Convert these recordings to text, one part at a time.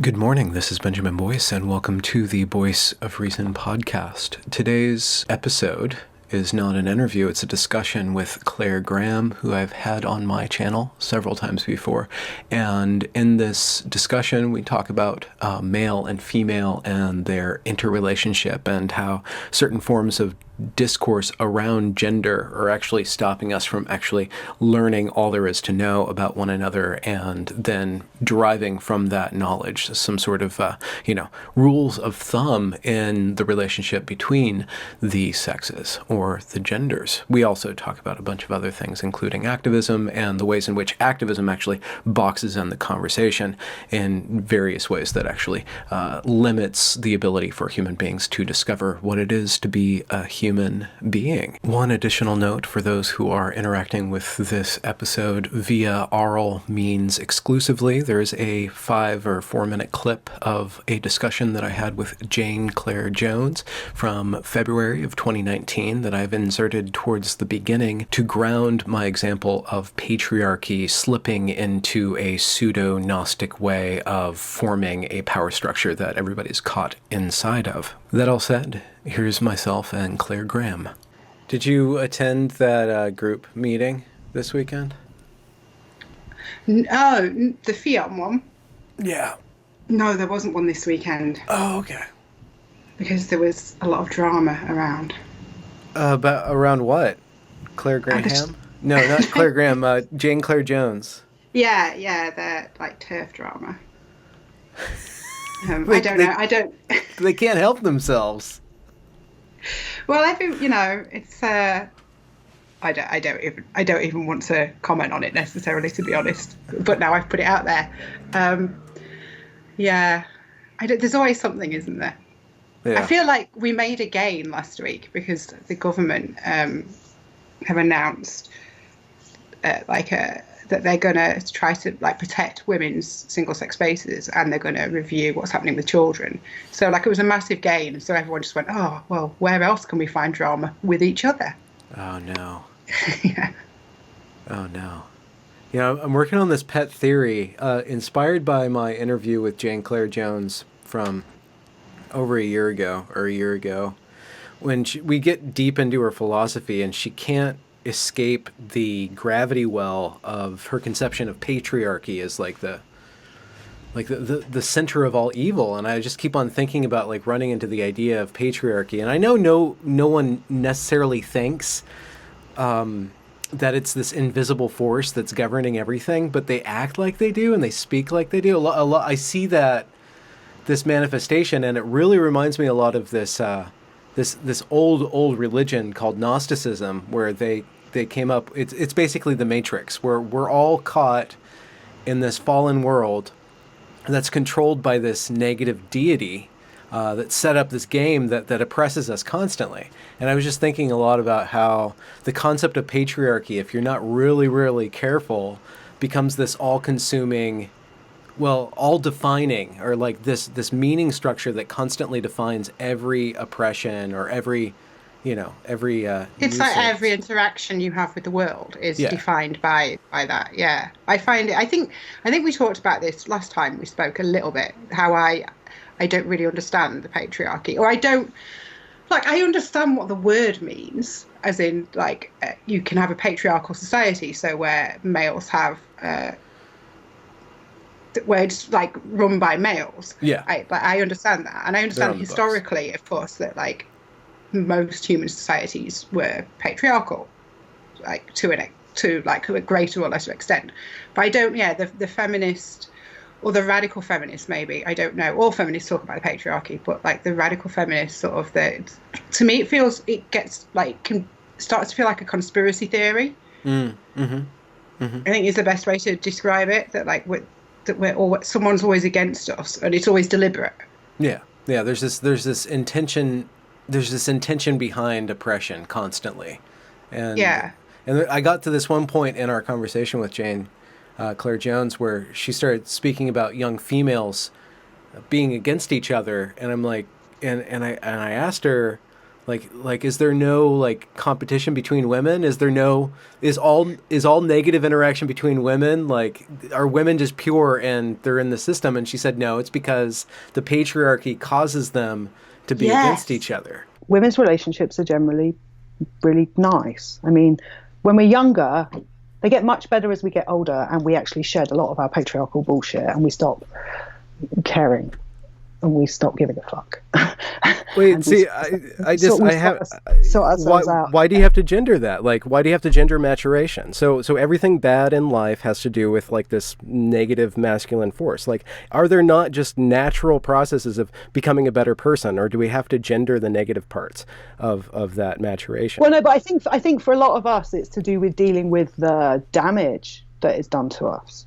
Good morning, this is Benjamin Boyce, and welcome to the Voice of Reason podcast. Today's episode is not an interview, it's a discussion with Claire Graham, who I've had on my channel several times before. And in this discussion, we talk about male and female and their interrelationship and how certain forms of discourse around gender are actually stopping us from actually learning all there is to know about one another, and then deriving from that knowledge some sort of, rules of thumb in the relationship between the sexes or the genders. We also talk about a bunch of other things, including activism and the ways in which activism actually boxes in the conversation in various ways that actually limits the ability for human beings to discover what it is to be a human being. One additional note for those who are interacting with this episode via oral means exclusively, there's a 5 or 4 minute clip of a discussion that I had with Jane Claire Jones from February of 2019 that I've inserted towards the beginning to ground my example of patriarchy slipping into a pseudo-Gnostic way of forming a power structure that everybody's caught inside of. That all said, here's myself and Claire Graham. Did you attend that group meeting this weekend? Oh, the Fiat one? Yeah. No, there wasn't one this weekend. Oh, okay. Because there was a lot of drama around. But around what? Claire Graham? No, not Claire Graham. Jane Claire Jones. Yeah, they're like turf drama. I don't know. They can't help themselves. Well, I think it's. I don't even want to comment on it necessarily, to be honest. But now I've put it out there. There's always something, isn't there? Yeah. I feel like we made a gain last week because the government have announced that they're going to try to protect women's single-sex spaces, and they're going to review what's happening with children. So it was a massive gain. So everyone just went, oh, well, where else can we find drama with each other? Oh, no. Yeah. Oh, no. I'm working on this pet theory, inspired by my interview with Jane Claire Jones from over a year ago, when we get deep into her philosophy and she can't escape the gravity well of her conception of patriarchy as the center of all evil. And I just keep on thinking about running into the idea of patriarchy. And I know no one necessarily thinks that it's this invisible force that's governing everything, but they act like they do and they speak like they do. A lot I see this manifestation, and it really reminds me a lot of this old religion called Gnosticism, where they came up. It's basically the Matrix, where we're all caught in this fallen world that's controlled by this negative deity that set up this game that oppresses us constantly. And I was just thinking a lot about how the concept of patriarchy, if you're not really, really careful, becomes this all-consuming, all-defining, or this meaning structure that constantly defines every oppression or every it's like every interaction you have with the world is defined by that. Yeah, I find it. I think we talked about this last time we spoke a little bit. How I don't really understand the patriarchy, or I understand what the word means, as in you can have a patriarchal society, so where males have where it's run by males. Yeah, I understand that, and I understand historically, of course, that most human societies were patriarchal, to a greater or lesser extent. But I don't. Yeah, the feminist or the radical feminist, maybe, I don't know. All feminists talk about the patriarchy, but the radical feminist to me, it gets starts to feel like a conspiracy theory. I think is the best way to describe it. That someone's always against us, and it's always deliberate. Yeah. There's this intention. There's this intention behind oppression constantly, and I got to this one point in our conversation with Jane Claire Jones where she started speaking about young females being against each other, and I'm like, and I asked her, Like, is there no like competition between women? Is all negative interaction between women? Like, are women just pure and they're in the system? And she said, no, it's because the patriarchy causes them to be against each other. Women's relationships are generally really nice. I mean, when we're younger, they get much better as we get older, and we actually shed a lot of our patriarchal bullshit, and we stop caring, and we stop giving a fuck. Wait, see, why do you have to gender that? Like, why do you have to gender maturation? So everything bad in life has to do with like this negative masculine force. Like, are there not just natural processes of becoming a better person, or do we have to gender the negative parts of that maturation? Well, no, but I think for a lot of us, it's to do with dealing with the damage that is done to us.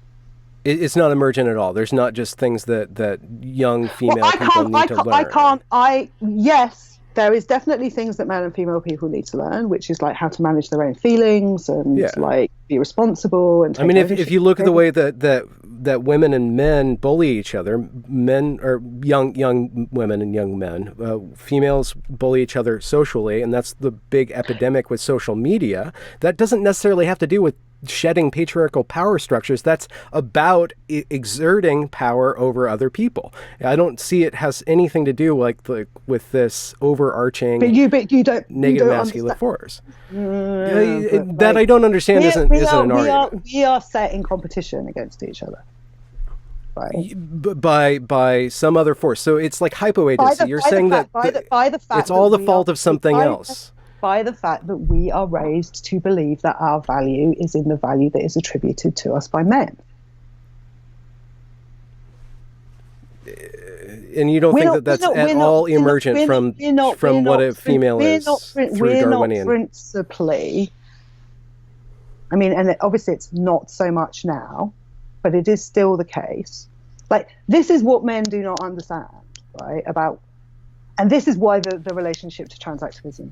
It's not emergent at all. There's not just things that young female people need to learn. Yes, there is definitely things that male and female people need to learn, which is like how to manage their own feelings and like be responsible. And I mean, if you look at the way that women and men bully each other, men or young women and young men, females bully each other socially, and that's the big epidemic with social media. That doesn't necessarily have to do with shedding patriarchal power structures. That's about exerting power over other people. I don't see it has anything to do like with this overarching negative masculine force. That I don't understand isn't an argument. We are set in competition against each other. Right. By some other force. So it's like hypoagency. You're saying that it's all the fault of something else. By the fact that we are raised to believe that our value is in the value that is attributed to us by men. And you don't think that's at all emergent from what a female is through Darwinian? Principally. I mean, and obviously it's not so much now, but it is still the case. Like, this is what men do not understand, right? And this is why the relationship to transactivism,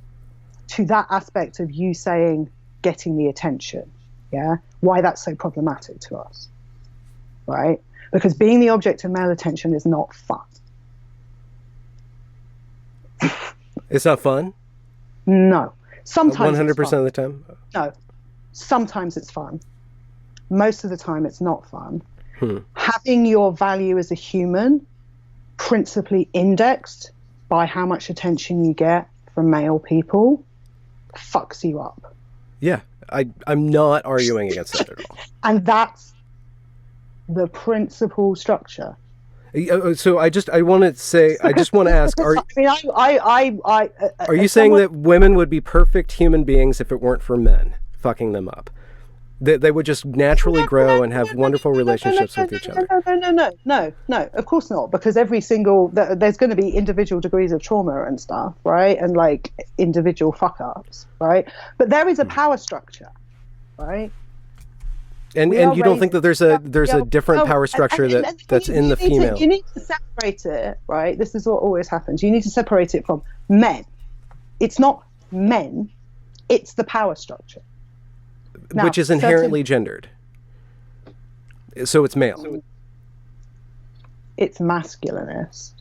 to that aspect of you saying getting the attention, why that's so problematic to us, right? Because being the object of male attention is not fun. It's not fun? No. Sometimes 100% of the time? No. Sometimes it's fun. Most of the time it's not fun. Having your value as a human principally indexed by how much attention you get from male people fucks you up. Yeah, I'm not arguing against that at all. And that's the principal structure. So I want to ask, are you saying that women would be perfect human beings if it weren't for men fucking them up? They would just naturally grow and have wonderful relationships with each other. No, of course not, because there's going to be individual degrees of trauma and stuff, right? And like individual fuck ups, right? But there is a power structure, right? And you don't think that there's a different power structure that's in the female? You need to separate it, right? This is what always happens. You need to separate it from men. It's not men, it's the power structure. Now, which is inherently gendered. So it's male. It's masculinist.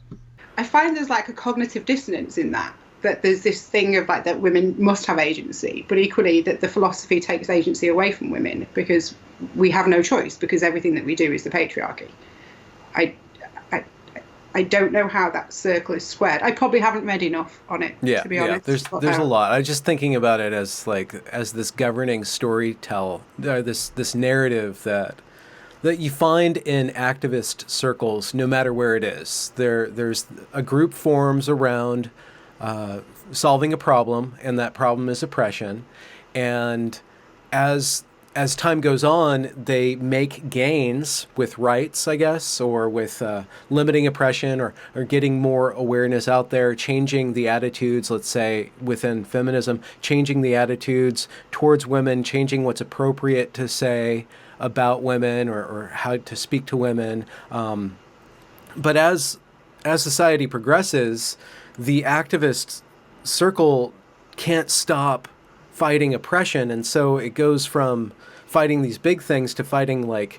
I find there's like a cognitive dissonance in that there's this thing of like that women must have agency, but equally that the philosophy takes agency away from women because we have no choice, because everything that we do is the patriarchy. I don't know how that circle is squared. I probably haven't read enough on it, to be honest. There's a lot. I was just thinking about it as this governing this narrative that you find in activist circles, no matter where it is. There's a group forms around solving a problem, and that problem is oppression. And as time goes on, they make gains with rights, I guess, or with limiting oppression or getting more awareness out there, changing the attitudes, let's say, within feminism, changing the attitudes towards women, changing what's appropriate to say about women or how to speak to women. But as society progresses, the activist circle can't stop fighting oppression, and so it goes from fighting these big things to fighting like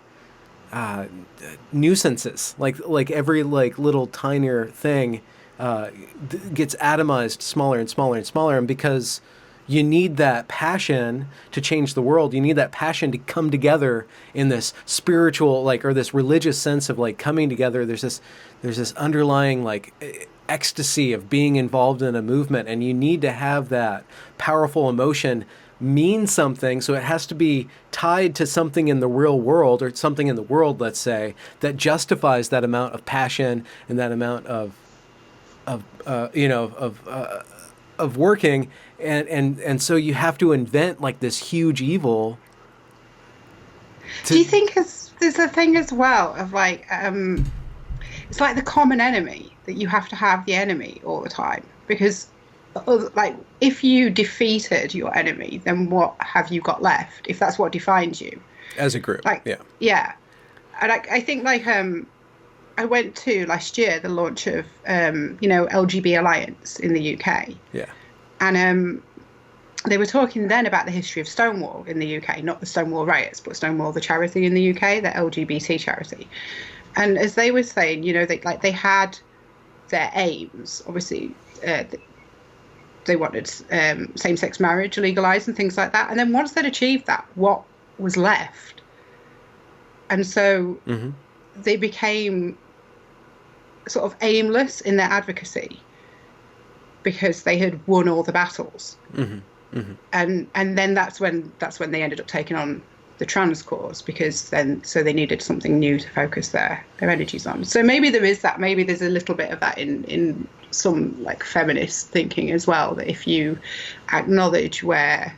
nuisances, like every like little tinier thing gets atomized smaller and smaller and smaller. And because you need that passion to change the world, you need that passion to come together in this spiritual, like, or this religious sense of like coming together. There's this underlying like ecstasy of being involved in a movement, and you need to have that powerful emotion mean something. So it has to be tied to something in the real world, or something in the world, let's say, that justifies that amount of passion and that amount of working, and so you have to invent like this huge evil. Do you think there's a thing as well of like it's like the common enemy, that you have to have the enemy all the time, because like if you defeated your enemy, then what have you got left, if that's what defines you as a group? Like, yeah. And I think like I went to last year the launch of LGB Alliance in the UK. Yeah. And they were talking then about the history of Stonewall in the UK, not the Stonewall riots, but Stonewall the charity in the UK, the LGBT charity. And as they were saying, they had their aims. Obviously, they wanted same-sex marriage legalized and things like that. And then once they'd achieved that, what was left? And so they became sort of aimless in their advocacy because they had won all the battles. And then that's when they ended up taking on the trans cause, because so they needed something new to focus their energies on. So maybe there is that, maybe there's a little bit of that in some like feminist thinking as well, that if you acknowledge where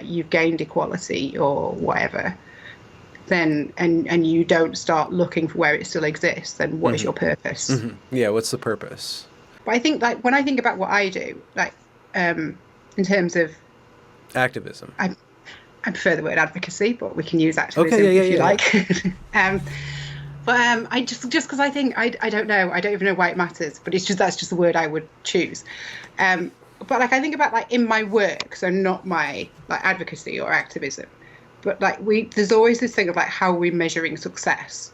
you've gained equality or whatever, then and you don't start looking for where it still exists, then what is your purpose? Yeah, what's the purpose? But I think like when I think about what I do, like in terms of activism, I prefer the word advocacy, but we can use activism if you like. But I just because I think I don't know, I don't even know why it matters, but that's just the word I would choose. But like I think about like in my work, so not my like advocacy or activism, but like there's always this thing of like how are we measuring success.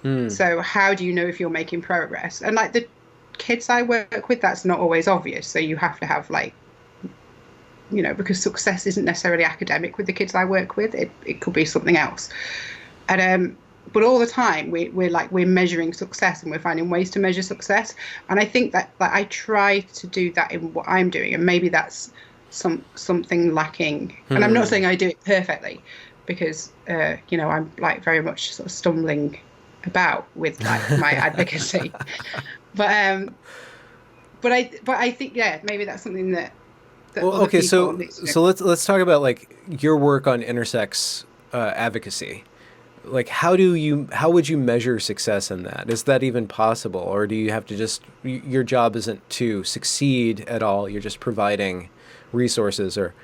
So how do you know if you're making progress? And like the kids I work with, that's not always obvious. So you have to have like, because success isn't necessarily academic with the kids I work with. It could be something else. And but all the time we're measuring success, and we're finding ways to measure success. And I think that like I try to do that in what I'm doing, and maybe that's something lacking. And I'm not saying I do it perfectly, because I'm like very much sort of stumbling about with like my advocacy. But I think maybe that's something that well, okay, so let's talk about like your work on intersex advocacy. Like how would you measure success in that? Is that even possible, or do you have to just, your job isn't to succeed at all, you're just providing resources or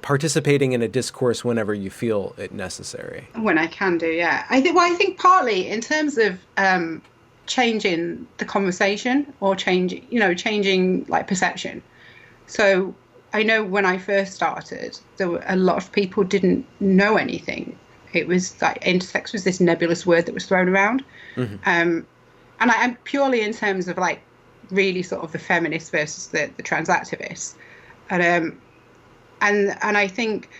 participating in a discourse whenever you feel it necessary? When I can do, yeah. I think partly in terms of changing the conversation, or changing like perception. So I know when I first started, there were a lot of people didn't know anything. It was like intersex was this nebulous word that was thrown around. And I'm purely in terms of like really sort of the feminists versus the trans activists. And I think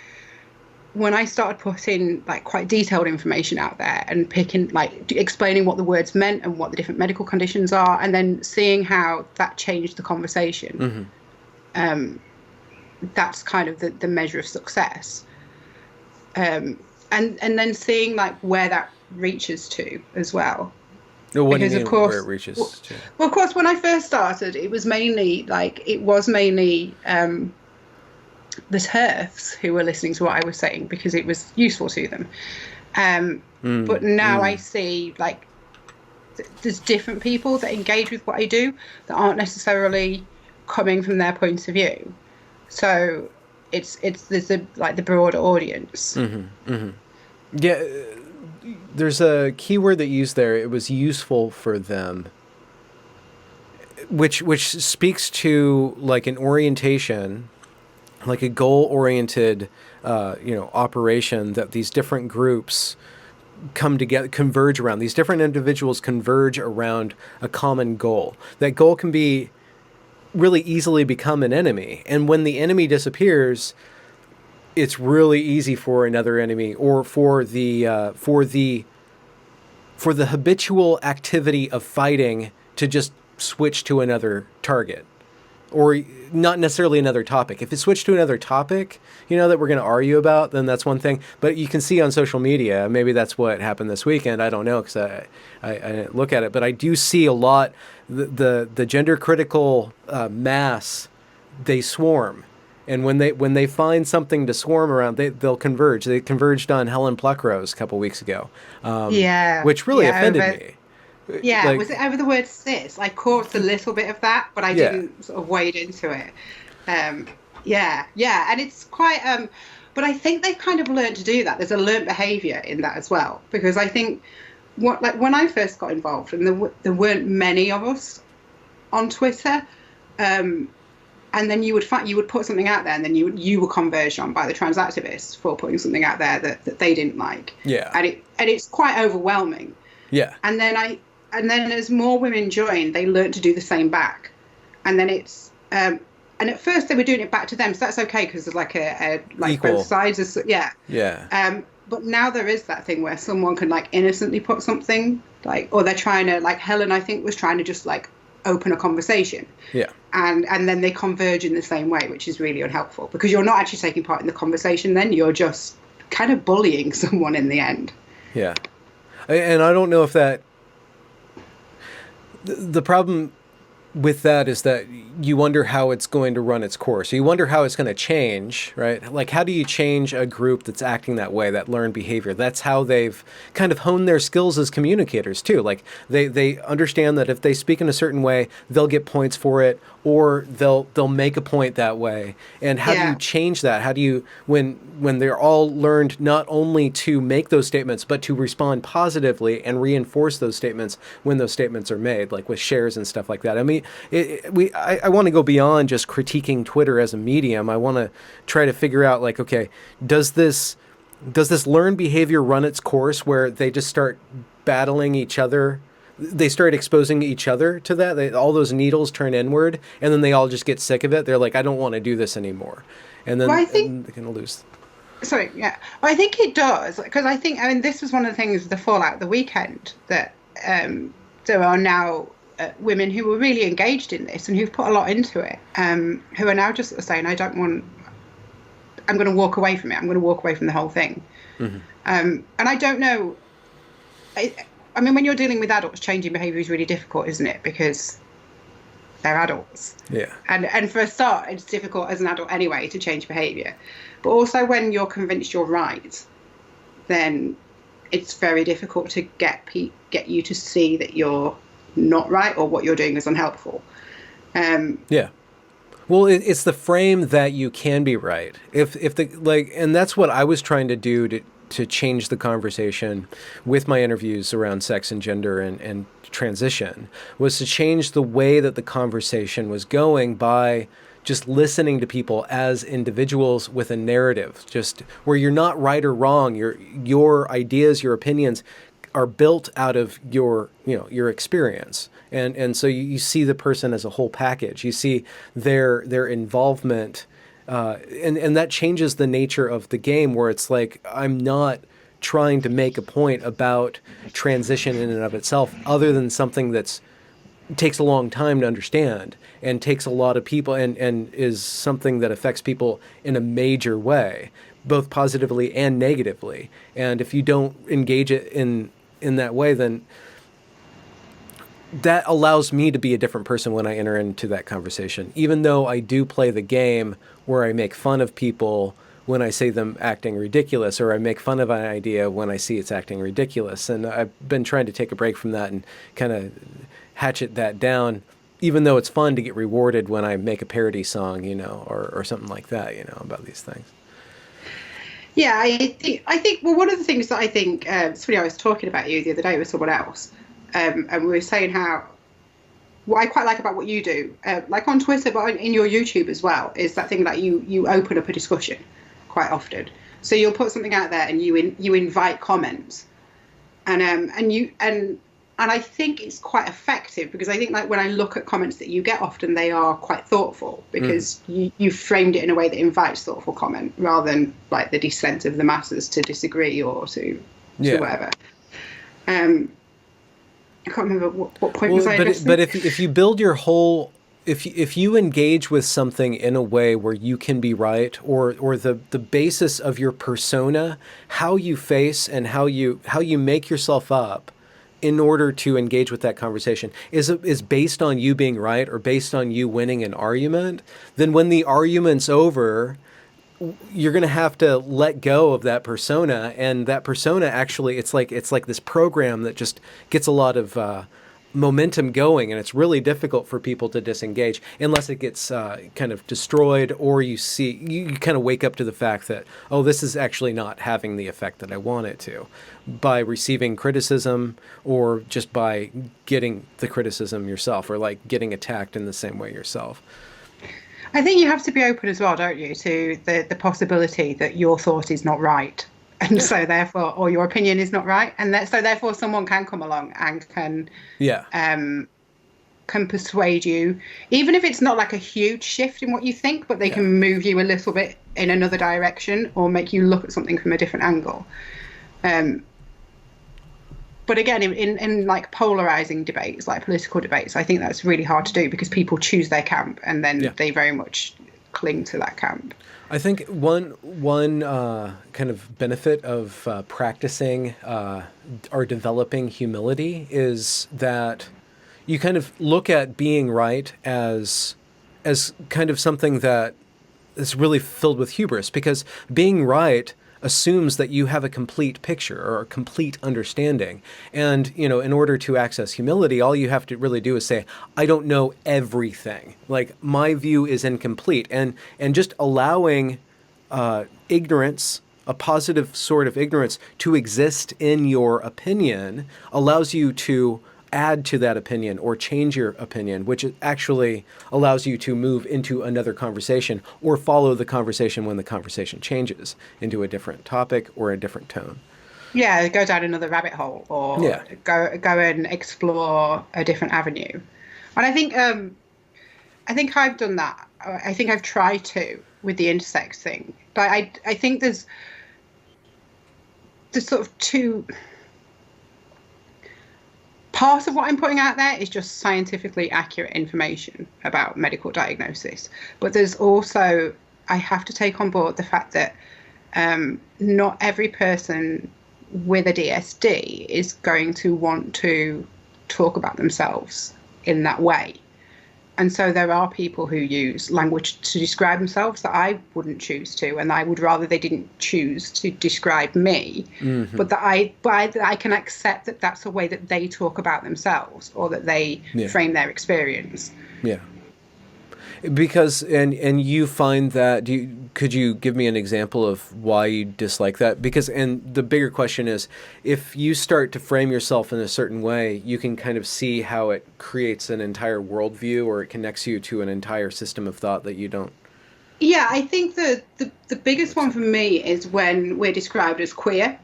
when I started putting like quite detailed information out there and explaining what the words meant and what the different medical conditions are, and then seeing how that changed the conversation, that's kind of the measure of success. And then seeing like where that reaches to as well. Well, what because do you mean, of course, where it reaches to? Well, of course, when I first started, it was mainly the TERFs who were listening to what I was saying because it was useful to them. But now I see like there's different people that engage with what I do that aren't necessarily coming from their point of view. So there's the broader audience. Yeah, there's a keyword that you used there. It was useful for them, which speaks to like an orientation, like a goal-oriented, operation that these different groups come together, converge around. These different individuals converge around a common goal. That goal can be really easily become an enemy. And when the enemy disappears, it's really easy for another enemy, or for the habitual activity of fighting, to just switch to another target, or not necessarily another topic. If it switched to another topic, that we're going to argue about, then that's one thing. But you can see on social media, maybe that's what happened this weekend. I don't know, because I didn't look at it, but I do see a lot, the gender critical mass, they swarm. And when they find something to swarm around, they'll converge. They converged on Helen Pluckrose a couple weeks ago, which really offended me. Yeah, was it over the word cis? I caught a little bit of that, but I didn't sort of wade into it. And it's quite. But I think they've kind of learned to do that. There's a learned behaviour in that as well, because I think when I first got involved, and there weren't many of us on Twitter, and then you would put something out there, and then you were converged on by the trans activists for putting something out there that they didn't like. Yeah, and it's quite overwhelming. Yeah, and then as more women joined, they learned to do the same back. And then it's, and at first they were doing it back to them. So that's okay, because there's like equal. Both sides. Yeah. But now there is that thing where someone can innocently put something or they're trying to, Helen, I think, was trying to just open a conversation. Yeah. And then they converge in the same way, which is really unhelpful, because you're not actually taking part in the conversation then. You're just kind of bullying someone in the end. Yeah. And I don't know if that, the problem with that is that you wonder how it's going to run its course. You wonder how it's going to change, right? How do you change a group that's acting that way, that learned behavior? That's how they've kind of honed their skills as communicators too. They understand that if they speak in a certain way, they'll get points for it, or they'll make a point that way. And how do you change that? How do you, when they're all learned not only to make those statements, but to respond positively and reinforce those statements when those statements are made, with shares and stuff like that. I mean, I want to go beyond just critiquing Twitter as a medium. I want to try to figure out, okay, does this learned behavior run its course where they just start battling each other? They start exposing each other to that. All those needles turn inward, and then they all just get sick of it. They're like, I don't want to do this anymore. And then and they can lose. Sorry, yeah. I think it does, because I mean, this was one of the things, the fallout of the weekend, that there are now women who were really engaged in this and who've put a lot into it, who are now just saying, I'm going to walk away from it. I'm going to walk away from the whole thing. Mm-hmm. And I don't know. I mean, when you're dealing with adults, changing behaviour is really difficult, isn't it? Because they're adults. Yeah. And for a start, it's difficult as an adult anyway to change behaviour. But also when you're convinced you're right, then it's very difficult to get you to see that you're not right, or what you're doing is unhelpful. Yeah. Well, it's the frame that you can be right. If and that's what I was trying to do to change the conversation with my interviews around sex and gender and transition, was to change the way that the conversation was going by just listening to people as individuals with a narrative, just where you're not right or wrong. Your ideas, your opinions are built out of your experience. And so you see the person as a whole package. You see their involvement, and that changes the nature of the game, where it's I'm not trying to make a point about transition in and of itself, other than something that's takes a long time to understand and takes a lot of people and is something that affects people in a major way, both positively and negatively. And if you don't engage it in that way, then that allows me to be a different person when I enter into that conversation, even though I do play the game where I make fun of people when I see them acting ridiculous, or I make fun of an idea when I see it's acting ridiculous. And I've been trying to take a break from that and kind of hatchet that down, even though it's fun to get rewarded when I make a parody song, or something like that, about these things. Yeah, I think. Well, one of the things that I think, it's funny, I was talking about you the other day with someone else, and we were saying how what I quite like about what you do, on Twitter, but in your YouTube as well, is that thing that you open up a discussion quite often. So you'll put something out there and you invite comments, and I think it's quite effective, because I think, like, when I look at comments that you get, often they are quite thoughtful, because you framed it in a way that invites thoughtful comment, rather than like the dissent of the masses to disagree or to whatever. I can't remember what point was I addressing. But if you build your whole, if you engage with something in a way where you can be right, or the basis of your persona, how you face and how you make yourself up in order to engage with that conversation is based on you being right, or based on you winning an argument, then when the argument's over, you're going to have to let go of that persona. And that persona, actually, it's like this program that just gets a lot of momentum going, and it's really difficult for people to disengage unless it gets kind of destroyed, or you kind of wake up to the fact that, oh, this is actually not having the effect that I want it to, by receiving criticism, or just by getting the criticism yourself, or like getting attacked in the same way yourself. I think you have to be open as well, don't you, to the possibility that your thought is not right. And so therefore, or your opinion is not right. And so therefore someone can come along and can persuade you, even if it's not like a huge shift in what you think, but they can move you a little bit in another direction, or make you look at something from a different angle. But again, in like polarizing debates, like political debates, I think that's really hard to do, because people choose their camp, and then they very much cling to that camp. I think one kind of benefit of practicing or developing humility is that you kind of look at being right as kind of something that is really filled with hubris, because being right assumes that you have a complete picture or a complete understanding. And, in order to access humility, all you have to really do is say, I don't know everything. Like, my view is incomplete. And just allowing ignorance, a positive sort of ignorance, to exist in your opinion allows you to add to that opinion or change your opinion, which actually allows you to move into another conversation, or follow the conversation when the conversation changes into a different topic or a different tone. Yeah, go down another rabbit hole, or go and explore a different avenue. And I think I've done that. I think I've tried to with the intersex thing. But I think there's sort of two. Part of what I'm putting out there is just scientifically accurate information about medical diagnosis. But there's also, I have to take on board the fact that not every person with a DSD is going to want to talk about themselves in that way. And so there are people who use language to describe themselves that I wouldn't choose to, and I would rather they didn't choose to describe me, but that I can accept that that's a way that they talk about themselves, or that they frame their experience. Yeah. Because, and you find that, could you give me an example of why you dislike that? Because, and the bigger question is, if you start to frame yourself in a certain way, you can kind of see how it creates an entire worldview, or it connects you to an entire system of thought that you don't. Yeah, I think the biggest one for me is when we're described as queer.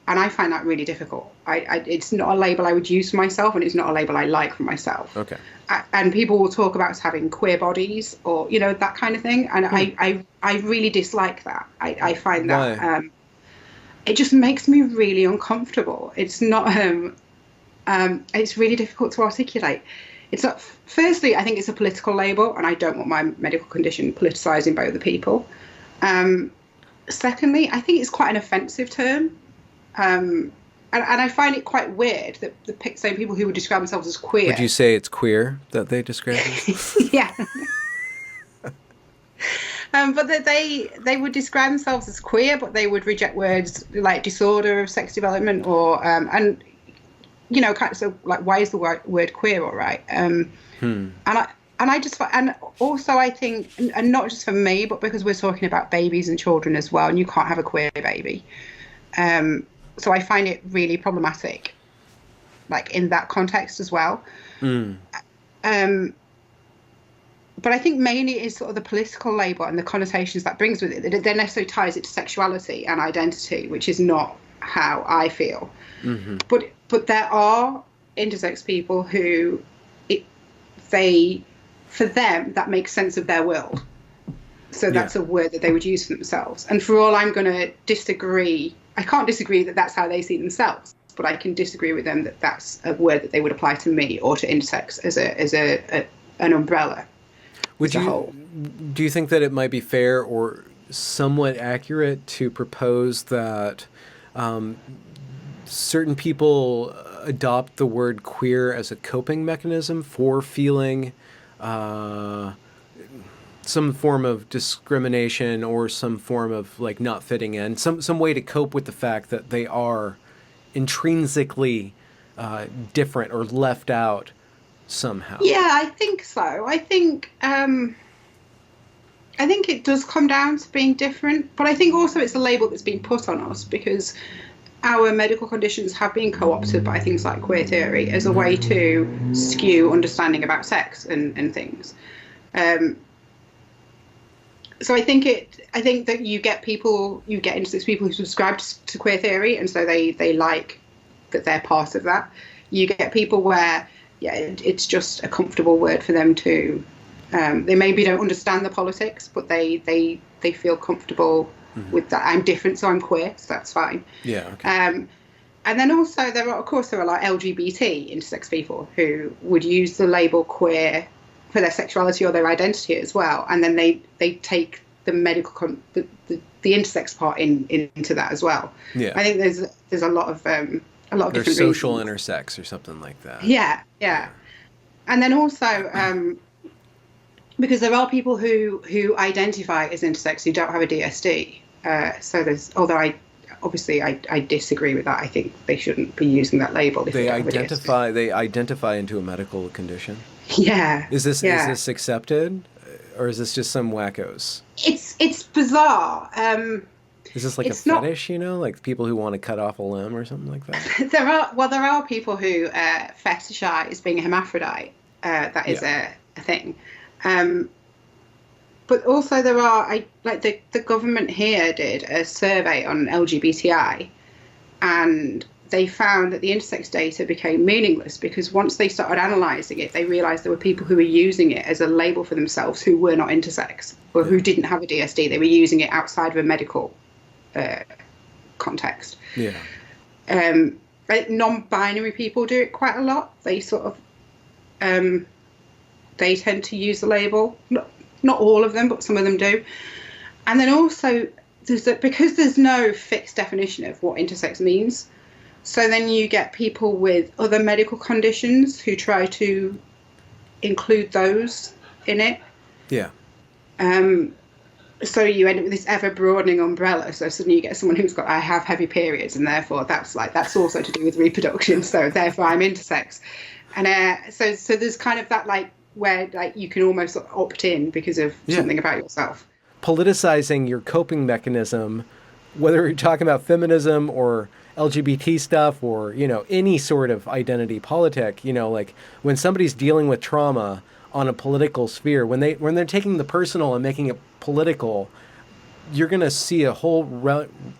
And I find that really difficult. It's not a label I would use for myself, and it's not a label I like for myself. Okay. And people will talk about us having queer bodies, or, that kind of thing. And I really dislike that. I find that it just makes me really uncomfortable. It's not, it's really difficult to articulate. It's not, firstly, I think it's a political label, and I don't want my medical condition politicizing by other people. Secondly, I think it's quite an offensive term. And I find it quite weird that the same people who would describe themselves as queer. Would you say it's queer that they describe themselves? Yeah. But that they would describe themselves as queer, but they would reject words like disorder of sex development, or kind of, so like, why is the word queer all right? And I just, and also I think, and not just for me, but because we're talking about babies and children as well, and you can't have a queer baby. So I find it really problematic, like, in that context as well. But I think mainly it's sort of the political label and the connotations that brings with it. That then necessarily ties it to sexuality and identity, which is not how I feel. But there are intersex people who for them that makes sense of their world. So that's a word that they would use for themselves. And for all I'm going to disagree, I can't disagree that that's how they see themselves, but I can disagree with them that that's a word that they would apply to me or to intersex as an umbrella. Do you think that it might be fair or somewhat accurate to propose that certain people adopt the word queer as a coping mechanism for feeling some form of discrimination or some form of like not fitting in, some way to cope with the fact that they are intrinsically different or left out somehow? Yeah, I think so. I think it does come down to being different, but I think also it's a label that's been put on us because our medical conditions have been co-opted by things like queer theory as a way to skew understanding about sex and things. So I think that you get intersex people who subscribe to queer theory, and so they like that they're part of that. You get people where it's just a comfortable word for them to. They maybe don't understand the politics, but they feel comfortable with that. I'm different, so I'm queer, so that's fine. Yeah. Okay. And then also there are like LGBT intersex people who would use the label queer for their sexuality or their identity as well, and then they take the medical the intersex part into that as well. Yeah. I think there's a lot of different social reasons. intersex or something like that. Yeah. And then also because there are people who identify as intersex who don't have a DSD. So there's, although I disagree with that. I think they shouldn't be using that label. They identify into a medical condition. Yeah. Is this accepted, or is this just some wackos? It's bizarre. Is this like a fetish? Like people who want to cut off a limb or something like that? There are people who fetishize being a hermaphrodite. That is a thing. But also there are the government here did a survey on LGBTI, and they found that the intersex data became meaningless because once they started analysing it, they realised there were people who were using it as a label for themselves who were not intersex or who didn't have a DSD. They were using it outside of a medical context. Yeah. Non-binary people do it quite a lot. They sort of they tend to use the label. Not all of them, but some of them do. And then also because there's no fixed definition of what intersex means. So then you get people with other medical conditions who try to include those in it. Yeah. So you end up with this ever-broadening umbrella. So suddenly you get someone who's got, I have heavy periods, and therefore that's also to do with reproduction. So therefore I'm intersex. And so there's kind of that where you can almost opt in because of something about yourself. Politicizing your coping mechanism, whether you're talking about feminism or LGBT stuff or, any sort of identity politic, like when somebody's dealing with trauma on a political sphere, when they're taking the personal and making it political, you're going to see a whole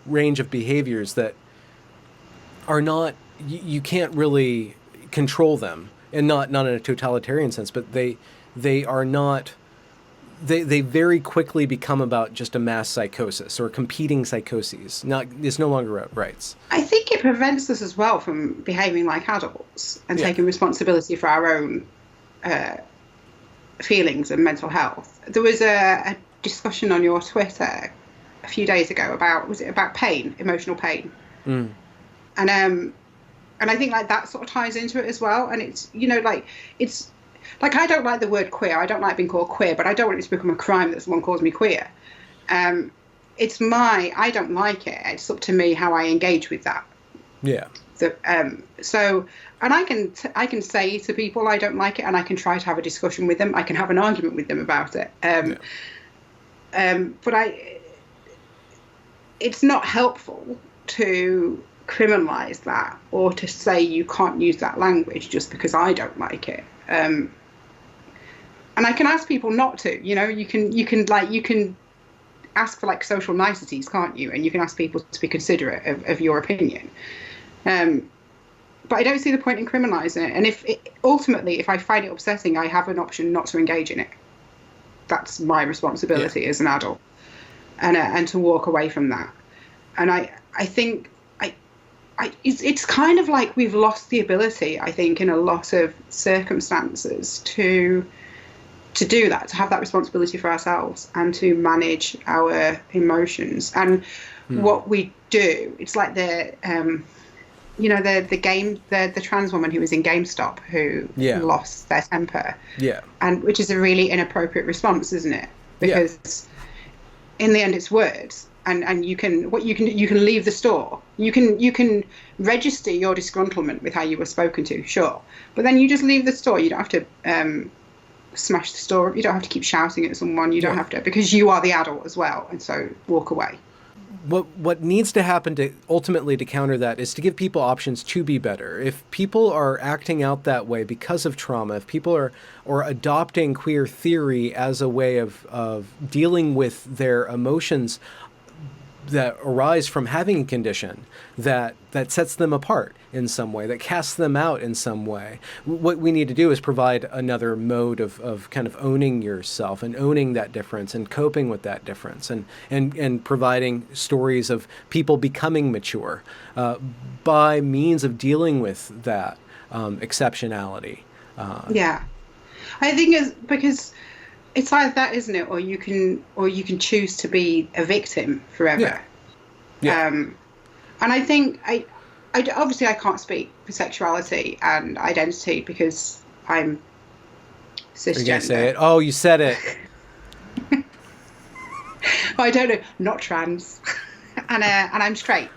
range of behaviors that are not, you can't really control them, and not in a totalitarian sense, but they are not, they very quickly become about just a mass psychosis or competing psychoses. It's no longer about rights. I think it prevents us as well from behaving like adults and taking responsibility for our own feelings and mental health. There was a discussion on your Twitter a few days ago about pain, emotional pain. And I think that sort of ties into it as well. And it's, it's I don't like the word queer. I don't like being called queer, but I don't want it to become a crime that someone calls me queer. I don't like it. It's up to me how I engage with that. Yeah. So, and I can say to people I don't like it, and I can try to have a discussion with them. I can have an argument with them about it. But it's not helpful to criminalize that or to say you can't use that language just because I don't like it. And I can ask people not to. You can ask for like social niceties, can't you? And you can ask people to be considerate of your opinion. But I don't see the point in criminalising it. And ultimately, if I find it upsetting, I have an option not to engage in it. That's my responsibility as an adult, and to walk away from that. And I think it's kind of like we've lost the ability, I think, in a lot of circumstances to do that, to have that responsibility for ourselves and to manage our emotions. And what we do, it's like the trans woman who was in GameStop who lost their temper. Yeah. And which is a really inappropriate response, isn't it? Because in the end it's words. And you can leave the store. You can register your disgruntlement with how you were spoken to, sure. But then you just leave the store. You don't have to smash the store up. You don't have to keep shouting at someone. You don't have to, because you are the adult as well. And so walk away. What needs to happen to ultimately to counter that is to give people options to be better. If people are acting out that way because of trauma, if people are adopting queer theory as a way of dealing with their emotions that arise from having a condition that sets them apart in some way, that casts them out in some way. What we need to do is provide another mode of kind of owning yourself and owning that difference and coping with that difference and providing stories of people becoming mature by means of dealing with that exceptionality. I think it's because it's either that, isn't it, or you can choose to be a victim forever. And I think I obviously I can't speak for sexuality and identity because I'm cisgender. You're gonna say it? Oh, you said it. Well, I don't know, not trans, and I'm straight.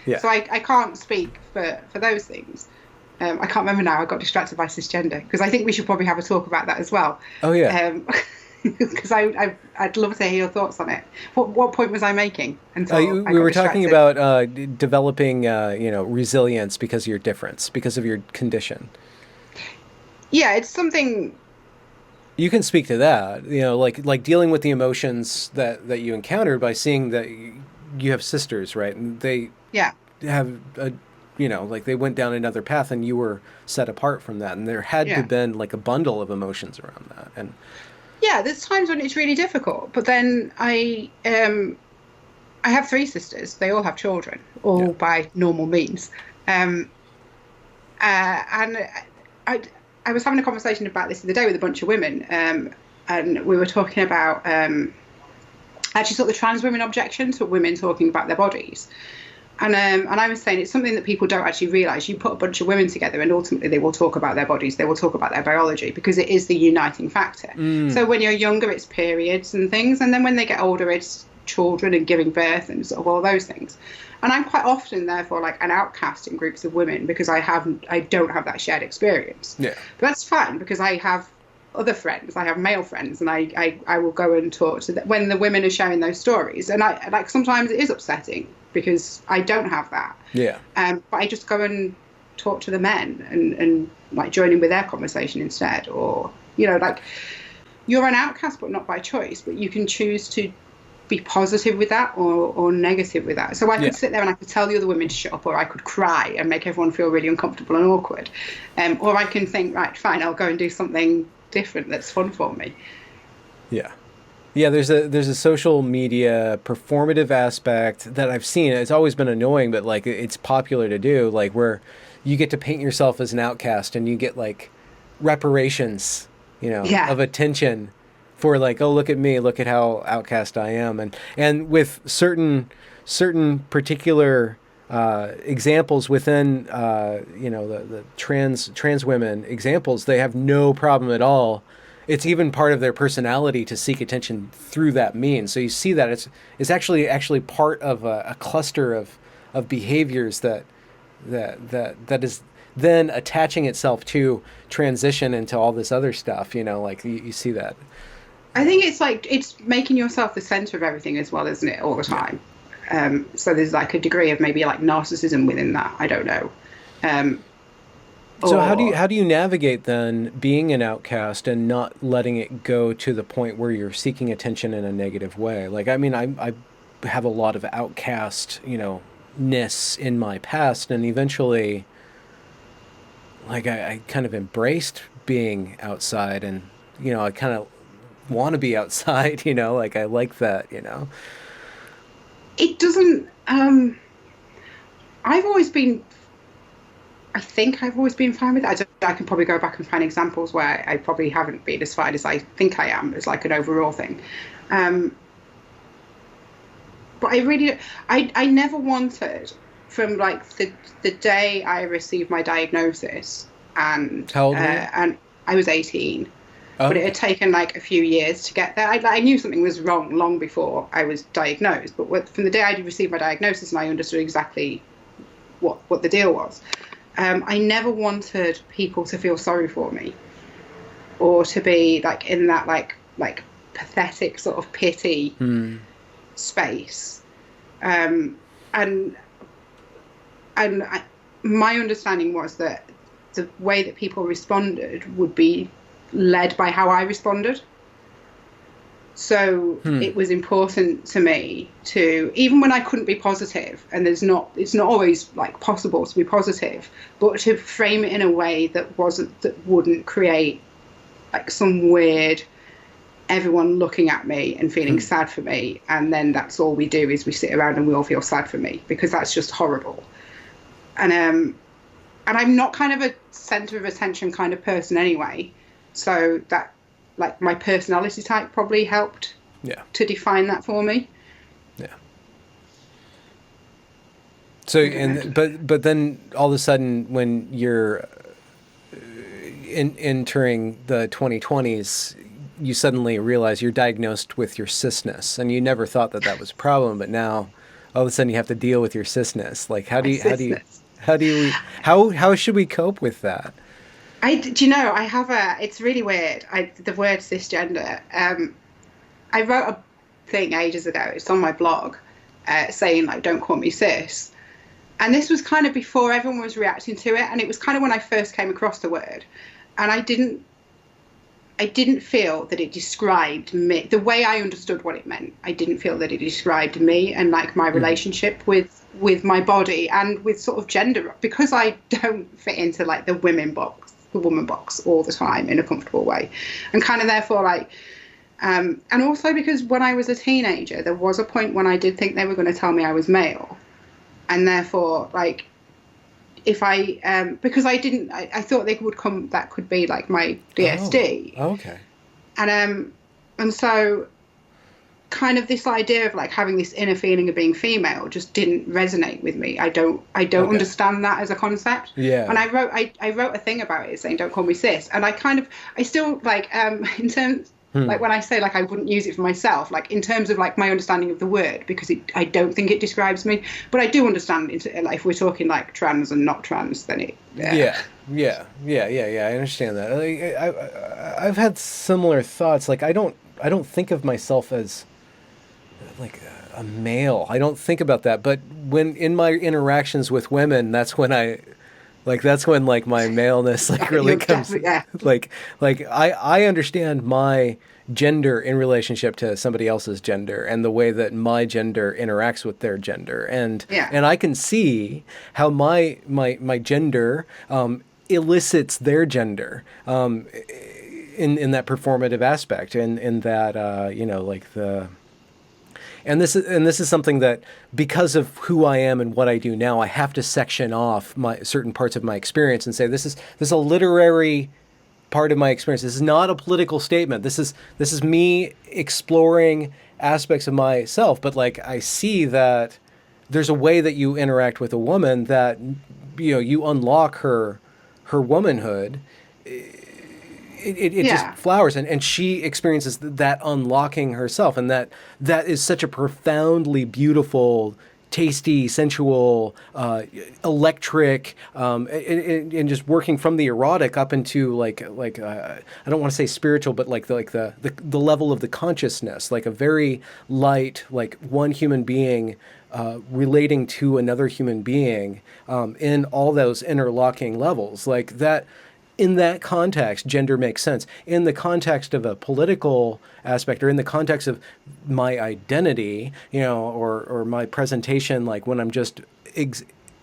Yeah. So I can't speak for those things. I can't remember now. I got distracted by cisgender because I think we should probably have a talk about that as well. Oh yeah. Because I'd love to hear your thoughts on it. What point was I making? We were talking about developing resilience because of your difference, because of your condition. Yeah, it's something. You can speak to that. Like dealing with the emotions that you encountered by seeing that you have sisters, right? And they have like they went down another path and you were set apart from that, and there had to have been like a bundle of emotions around that. And there's times when it's really difficult, but then I have 3 sisters. They all have children, all by normal means, and I was having a conversation about this the other day with a bunch of women, and we were talking about actually sort of the trans women objection to women talking about their bodies. And I was saying it's something that people don't actually realise. You put a bunch of women together and ultimately they will talk about their bodies, they will talk about their biology, because it is the uniting factor. So when you're younger, it's periods and things, and then when they get older, it's children and giving birth and sort of all those things. And I'm quite often, therefore, like an outcast in groups of women because I don't have that shared experience. Yeah. But that's fine because I have other friends, I have male friends, and I will go and talk to them when the women are sharing those stories. And I like sometimes it is upsetting because I don't have that. Yeah. But I just go and talk to the men and like join in with their conversation instead. Or, like you're an outcast, but not by choice, but you can choose to be positive with that or negative with that. So I could sit there and I could tell the other women to shut up, or I could cry and make everyone feel really uncomfortable and awkward. Or I can think, right, fine, I'll go and do something different that's fun for me. Yeah, there's a social media performative aspect that I've seen. It's always been annoying, but like it's popular to do, like where you get to paint yourself as an outcast and you get like reparations, of attention for like, oh, look at me, look at how outcast I am. And with certain particular examples within the trans women examples, they have no problem at all. It's even part of their personality to seek attention through that means. So you see that it's actually part of a cluster of behaviors that is then attaching itself to transition into all this other stuff. Like you see that. I think it's like it's making yourself the center of everything as well, isn't it? All the time. So there's like a degree of maybe like narcissism within that. I don't know. So how do you navigate then being an outcast and not letting it go to the point where you're seeking attention in a negative way? Like, I mean, I have a lot of outcast, ness in my past, and eventually, like, I kind of embraced being outside, and I kind of want to be outside. Like, I like that. It doesn't. I've always been. I think I've always been fine with it. I can probably go back and find examples where I probably haven't been as fine as I think I am, as like an overall thing. But I never wanted, from like the day I received my diagnosis, and how old were you? And I was 18. Oh. But it had taken like a few years to get there. I knew something was wrong long before I was diagnosed. But from the day I received my diagnosis and I understood exactly what the deal was, I never wanted people to feel sorry for me, or to be like in that like pathetic sort of pity space. And my understanding was that the way that people responded would be led by how I responded. So it was important to me to, even when I couldn't be positive, and it's not always like possible to be positive, but to frame it in a way that wouldn't create like some weird everyone looking at me and feeling sad for me, and then that's all we do is we sit around and we all feel sad for me, because that's just horrible. And I'm not kind of a center of attention kind of person anyway, so that, like, my personality type probably helped to define that for me. Yeah. So, but then all of a sudden, when you're entering the 2020s, you suddenly realize you're diagnosed with your cisness, and you never thought that was a problem, but now all of a sudden you have to deal with your cisness. Like, how should we cope with that? It's really weird. The word cisgender, I wrote a thing ages ago, it's on my blog, saying like, don't call me cis. And this was kind of before everyone was reacting to it. And it was kind of when I first came across the word, and I didn't feel that it described me the way I understood what it meant. I didn't feel that it described me and like my relationship with my body and with sort of gender, because I don't fit into like the woman box all the time in a comfortable way, and kind of therefore like and also because when I was a teenager there was a point when I did think they were going to tell me I was male, and therefore like if I because I thought they would come, that could be like my DSD. Oh, okay. And so kind of this idea of like having this inner feeling of being female just didn't resonate with me. I don't understand that as a concept. Yeah. And I wrote a thing about it saying don't call me cis, and I still like in terms like when I say like I wouldn't use it for myself, like in terms of like my understanding of the word, because I don't think it describes me, but I do understand it. Like if we're talking like trans and not trans, then it yeah I understand that. I've had similar thoughts. Like I don't think of myself as like a male. I don't think about that. But when in my interactions with women, that's when like my maleness like really comes. Like I understand my gender in relationship to somebody else's gender, and the way that my gender interacts with their gender, and I can see how my gender elicits their gender in that performative aspect, and in that like the. And this is something that, because of who I am and what I do now, I have to section off my certain parts of my experience and say this is a literary part of my experience. This is not a political statement. This is me exploring aspects of myself. But like I see that there's a way that you interact with a woman that you unlock her womanhood. It just flowers, and she experiences that unlocking herself, and that is such a profoundly beautiful tasty, sensual, electric, and just working from the erotic up into I don't want to say spiritual, but the level of the consciousness, like a very light, like one human being relating to another human being in all those interlocking levels, like that. In that context, gender makes sense. In the context of a political aspect, or in the context of my identity, or my presentation, like when I'm just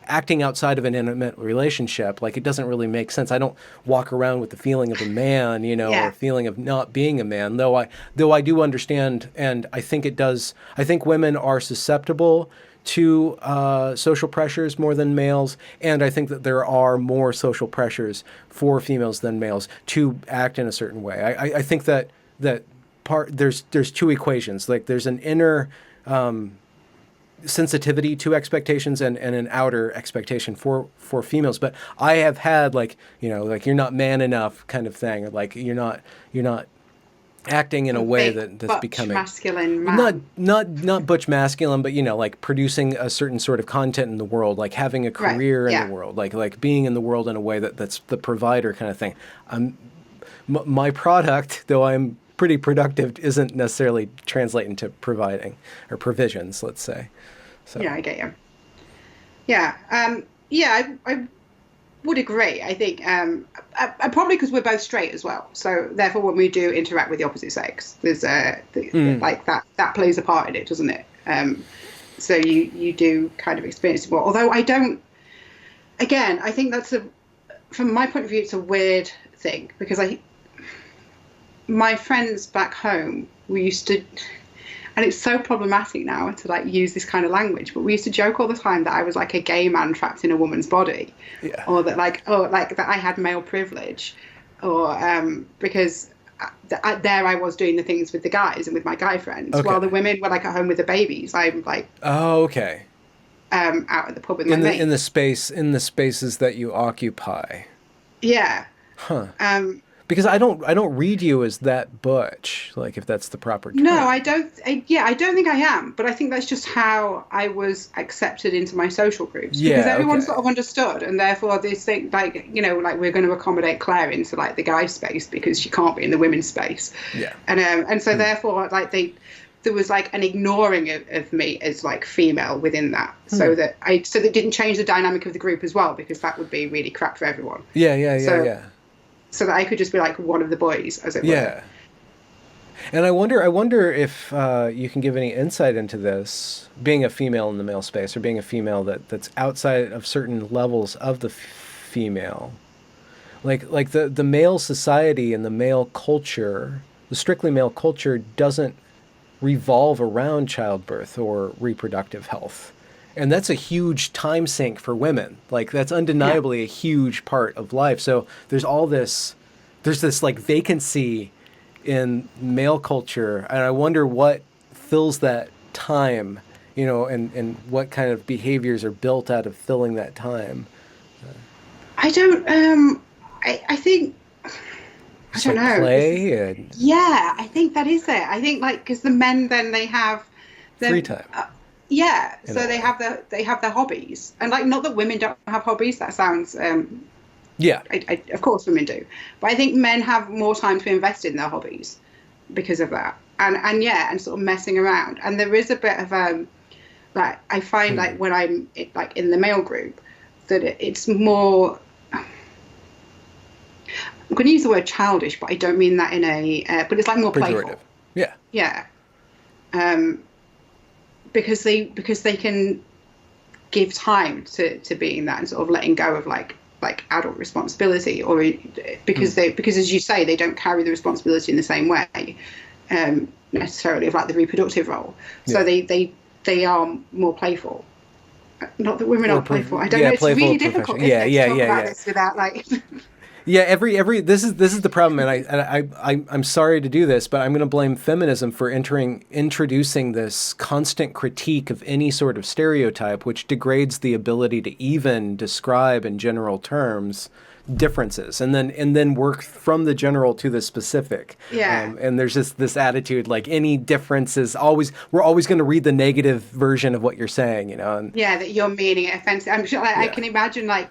acting outside of an intimate relationship, like it doesn't really make sense. I don't walk around with the feeling of a man, or a feeling of not being a man, though I do understand, and I think it does. I think women are susceptible to social pressures more than males, and I think that there are more social pressures for females than males to act in a certain way. I think that there's two equations. Like there's an inner sensitivity to expectations and an outer expectation for females. But I have had like you're not man enough kind of thing, or like you're not acting in a way that's becoming masculine man. Not butch masculine, but like producing a certain sort of content in the world, like having a career in the world, like being in the world in a way that's the provider kind of thing. My product, though I'm pretty productive, isn't necessarily translating to providing or provisions, let's say. So yeah, I get you. Yeah, I would agree. I think probably because we're both straight as well. So therefore, when we do interact with the opposite sex, there's like that plays a part in it, doesn't it? So you do kind of experience it more. Although I don't. Again, I think from my point of view, it's a weird thing because my friends back home, we used to. And it's so problematic now to like use this kind of language, but we used to joke all the time that I was like a gay man trapped in a woman's body, or that that I had male privilege, or because there I was doing the things with the guys and with my guy friends, while the women were like at home with the babies. I'm like, out at the pub with my mates. In the spaces that you occupy. Yeah. Huh. Because I don't read you as that butch, like if that's the proper term. No, I don't think I am, but I think that's just how I was accepted into my social groups. Because everyone sort of understood, and therefore they think like we're going to accommodate Claire into like the guy space because she can't be in the women's space. Yeah. And so therefore like there was like an ignoring of me as like female within that, so that didn't change the dynamic of the group as well, because that would be really crap for everyone. Yeah. So that I could just be like one of the boys, as it were. Yeah. And I wonder if you can give any insight into this, being a female in the male space, or being a female that's outside of certain levels of the female. Like the male society and the male culture, the strictly male culture doesn't revolve around childbirth or reproductive health. And that's a huge time sink for women. Like that's undeniably a huge part of life. So there's this like vacancy in male culture. And I wonder what fills that time, and what kind of behaviors are built out of filling that time. I don't, I think, I don't know. Play yeah, I think that is it. I think like, because the men then they have free time. So they have their hobbies, and like not that women don't have hobbies. That sounds of course women do, but I think men have more time to invest in their hobbies because of that, and sort of messing around. And there is a bit of like I find like when I'm like in the male group that it's more. I'm going to use the word childish, but I don't mean that in a. But it's like more playful. Yeah. Yeah. Because they can give time to being that and sort of letting go of like adult responsibility, or because as you say, they don't carry the responsibility in the same way necessarily of like the reproductive role. So they are more playful. Not that women aren't playful. I don't know. It's really difficult. To talk about this without like. Yeah, every this is the problem, and I'm sorry to do this, but I'm going to blame feminism for introducing this constant critique of any sort of stereotype, which degrades the ability to even describe in general terms differences, and then work from the general to the specific. Yeah. And there's just this attitude like any difference is we're always going to read the negative version of what you're saying, And, yeah, that you're meaning it offensive. I'm sure, I can imagine like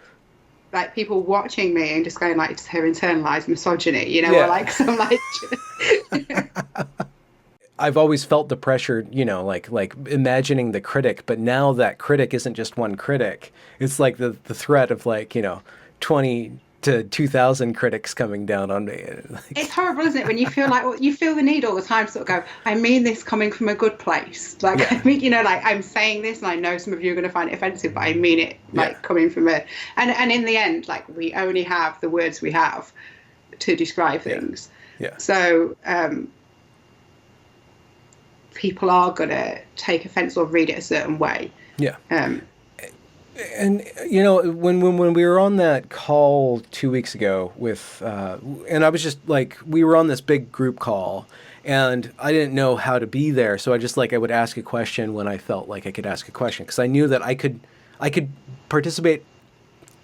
people watching me and just going like, it's her internalized misogyny, or like some like. I've always felt the pressure, like imagining the critic, but now that critic isn't just one critic. It's like the threat of 20 to 2,000 critics coming down on me. It's horrible, isn't it? When you feel like you feel the need all the time to sort of go, I mean this coming from a good place. I mean, I'm saying this, and I know some of you are going to find it offensive, but I mean it coming from and in the end, we only have the words we have to describe things. Yeah. So people are going to take offense or read it a certain way. Yeah. And when we were on that call 2 weeks ago with, and I was just we were on this big group call, and I didn't know how to be there, so I would ask a question when I felt like I could ask a question, because I knew that I could participate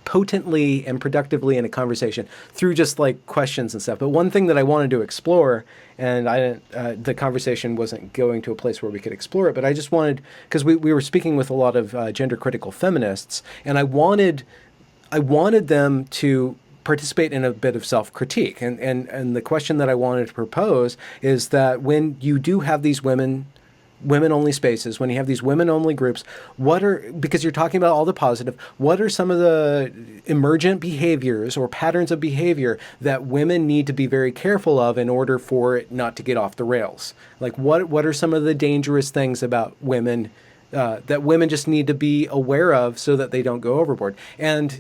potently and productively in a conversation through just questions and stuff. But one thing that I wanted to explore, and I didn't, the conversation wasn't going to a place where we could explore it, but I just wanted, because we were speaking with a lot of gender critical feminists, and I wanted them to participate in a bit of self-critique. And the question that I wanted to propose is that when you do have these women-only spaces, when you have these women-only groups, because you're talking about all the positive, what are some of the emergent behaviors or patterns of behavior that women need to be very careful of in order for it not to get off the rails? What are some of the dangerous things about women that women just need to be aware of so that they don't go overboard? And,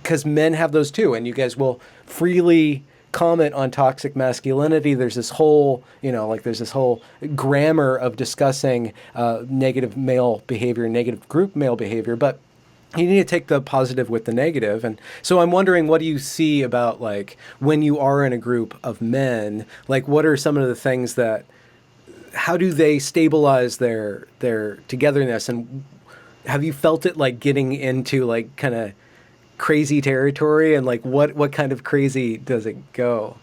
because men have those too, and you guys will freely comment on toxic masculinity. There's this whole, there's this whole grammar of discussing negative male behavior, negative group male behavior, but you need to take the positive with the negative. And so I'm wondering, what do you see about when you are in a group of men, what are some of the things how do they stabilize their togetherness? And have you felt it getting into kind of crazy territory, and what kind of crazy does it go?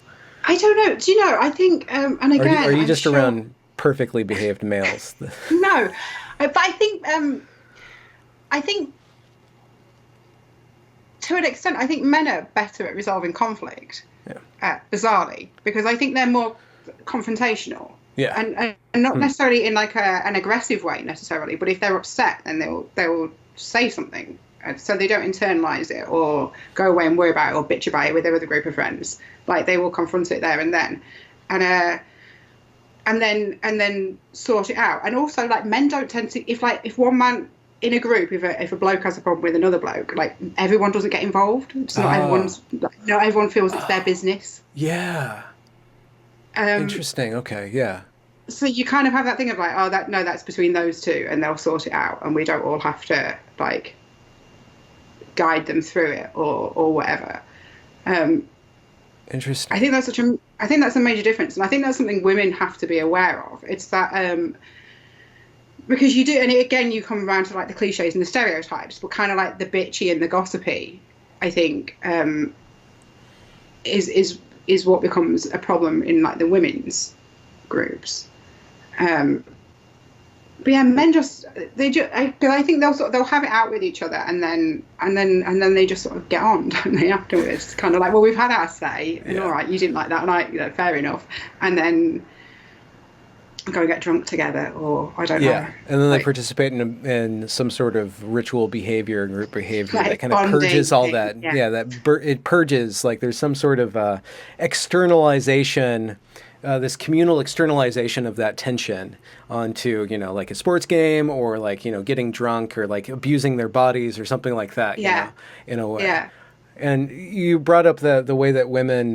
I don't know. Do you know? I think, and again, are you just around perfectly behaved males? No, but I think to an extent, I think men are better at resolving conflict. Yeah. Bizarrely, because I think they're more confrontational. Yeah. And not necessarily in an aggressive way necessarily, but if they're upset, then they will say something. So they don't internalize it or go away and worry about it or bitch about it with their other group of friends. They will confront it there and then, and then sort it out. And also, men don't tend to, if one man in a group, if a bloke has a problem with another bloke, everyone doesn't get involved. So not everyone feels it's their business. Yeah. Interesting. Okay. Yeah. So you kind of have that thing of that's between those two, and they'll sort it out, and we don't all have to guide them through it or whatever. Interesting. I think that's a major difference, and I think that's something women have to be aware of. It's that because you do, and again you come around to the cliches and the stereotypes, but kind of the bitchy and the gossipy, I think is what becomes a problem in the women's groups. But yeah, men I think they'll have it out with each other, and then they just sort of get on, don't they, afterwards? It's kind of well, we've had our say, and all right, you didn't like that, and fair enough, and then go get drunk together, or I don't know. Yeah, and then they participate in some sort of ritual behavior, group behavior that kind of purges all that. Yeah, it purges. There's some sort of externalization. This communal externalization of that tension onto, a sports game, or getting drunk, or abusing their bodies or something like that, in a way. Yeah. And you brought up the way that women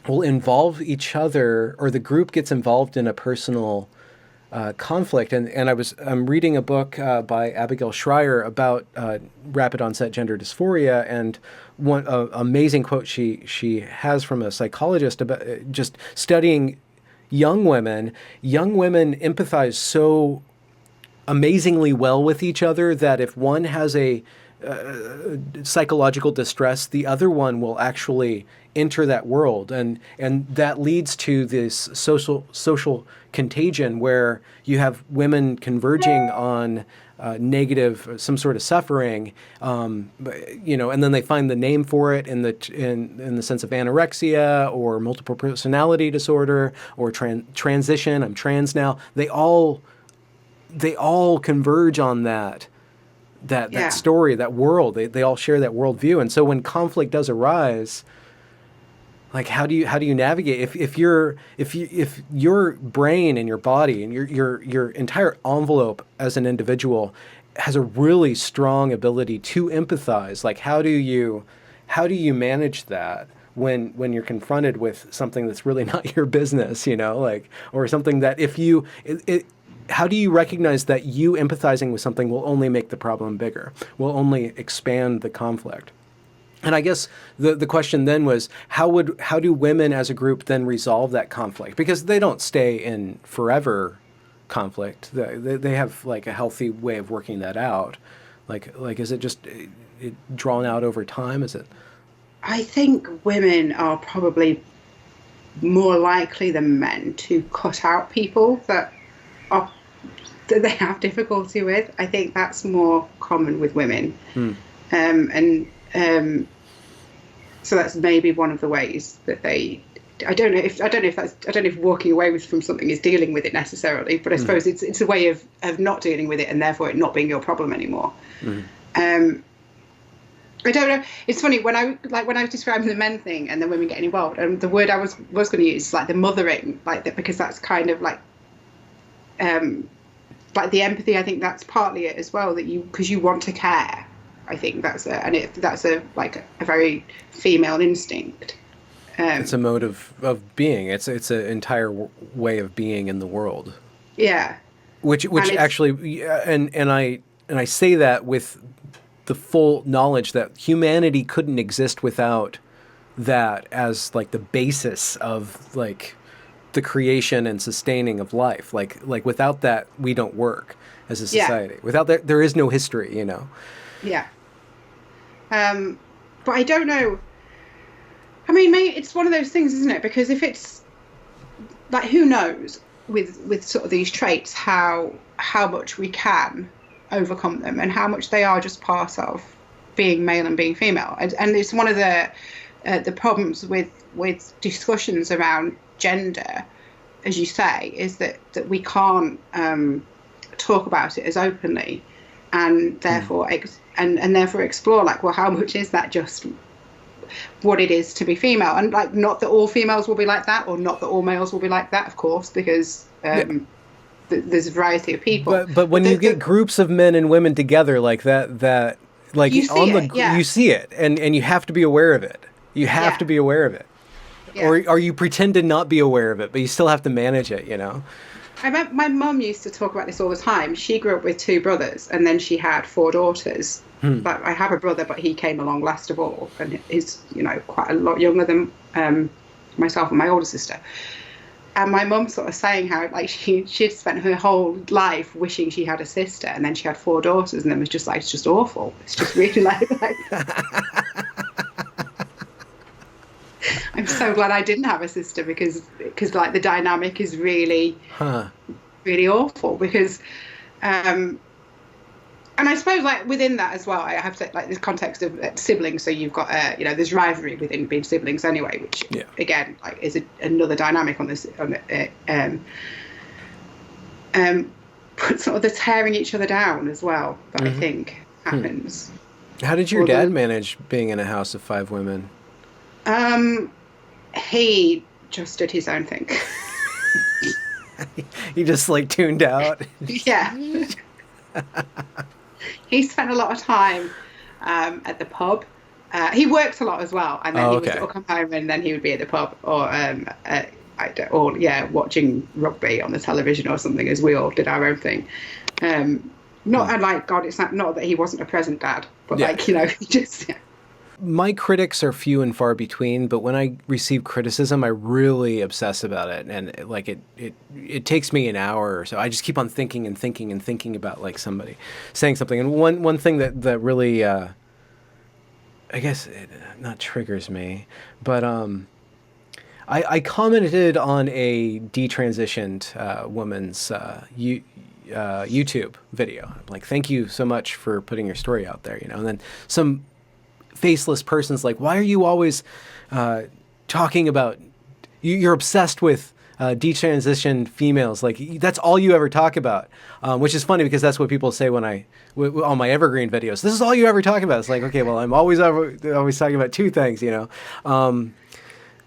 will involve each other, or the group gets involved in a personal conflict. And I'm reading a book by Abigail Schreier about rapid onset gender dysphoria, and one amazing quote she has from a psychologist about just studying young women. Young women empathize so amazingly well with each other that if one has a psychological distress, the other one will actually enter that world, and that leads to this social contagion where you have women converging on negative, some sort of suffering, and then they find the name for it in the sense of anorexia or multiple personality disorder or transition. I'm trans now. They all converge on that story, that world. They all share that worldview, and so when conflict does arise, like how do you navigate if your brain and your body and your entire envelope as an individual has a really strong ability to empathize? Like how do you manage that when you're confronted with something that's really not your business, or something that how do you recognize that you empathizing with something will only make the problem bigger, will only expand the conflict? And I guess the question then was, how do women as a group then resolve that conflict? Because they don't stay in forever conflict. They have like a healthy way of working that out. Like is it just drawn out over time? Is it? I think women are probably more likely than men to cut out people that they have difficulty with. I think that's more common with women. So that's maybe one of the ways that they. I don't know if walking away from something is dealing with it necessarily, but I suppose it's a way of not dealing with it and therefore it not being your problem anymore. I don't know. It's funny when I was describing the men thing and the women getting involved, and the word I was going to use is like the mothering, like that, because that's kind of like the empathy. I think that's partly it as well, that because you want to care. I think that's a very female instinct. It's a mode of being. It's an entire way of being in the world. Yeah. Which actually, and I say that with the full knowledge that humanity couldn't exist without that as like the basis of like the creation and sustaining of life. Like without that, we don't work as a society. Yeah. Without that, there is no history. Yeah. But I don't know. I mean, maybe it's one of those things, isn't it? Because if it's like, who knows with sort of these traits, how much we can overcome them and how much they are just part of being male and being female. And it's one of the problems with discussions around gender, as you say, is that we can't talk about it as openly, and therefore therefore explore like, well, how much is that just what it is to be female? And like, not that all females will be like that, or not that all males will be like that, of course, because there's a variety of people. But when you get groups of men and women together like that like you see it, and you have to be aware of it. You have to be aware of it. Yeah. Or you pretend to not be aware of it, but you still have to manage it, My mum used to talk about this all the time. She grew up with 2 brothers, and then she had 4 daughters. But I have a brother, but he came along last of all, and he's quite a lot younger than myself and my older sister. And my mum sort of saying how like she'd spent her whole life wishing she had a sister, and then she had 4 daughters, and then was just like, it's just awful. It's just really like I'm so glad I didn't have a sister because like the dynamic is really really awful, because and I suppose like within that as well, I have to like this context of siblings. So you've got there's rivalry within being siblings anyway, which again like is another dynamic on this but sort of the tearing each other down as well that I think happens. How did your dad manage being in a house of 5 women? He just did his own thing. He just like tuned out. Yeah. He spent a lot of time at the pub. He worked a lot as well, and then he would sort of come home, and then he would be at the pub or watching rugby on the television or something, as we all did our own thing. And like God, it's not that he wasn't a present dad, but he just. Yeah. My critics are few and far between, but when I receive criticism, I really obsess about it, and it takes me an hour or so. I just keep on thinking and thinking and thinking about like somebody saying something. And one thing that really, I guess, it not triggers me, but I commented on a detransitioned woman's YouTube video. I'm like, thank you so much for putting your story out there, and then some faceless person's like, why are you always talking about, you're obsessed with detransitioned females, like that's all you ever talk about, which is funny because that's what people say when on my evergreen videos, this is all you ever talk about. It's like, okay, well, I'm always talking about two things,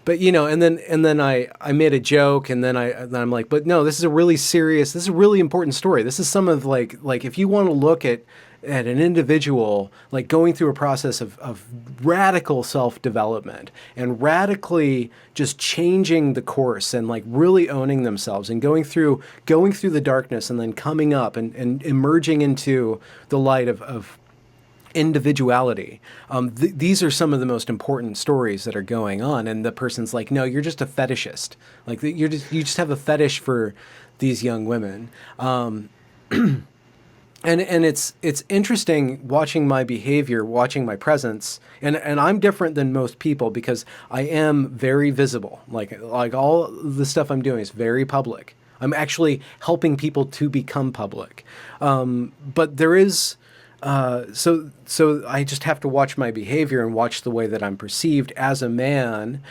but and then I made a joke, and then I'm like, but no, this is a really important story. This is some of like if you want to look at an individual like going through a process of radical self-development and radically just changing the course and like really owning themselves and going through the darkness and then coming up and emerging into the light of individuality. These are some of the most important stories that are going on, and the person's like, no, you're just a fetishist. Like you just have a fetish for these young women. And it's interesting watching my behavior, watching my presence, and I'm different than most people because I am very visible. Like all the stuff I'm doing is very public. I'm actually helping people to become public. But there is so I just have to watch my behavior and watch the way that I'm perceived as a man,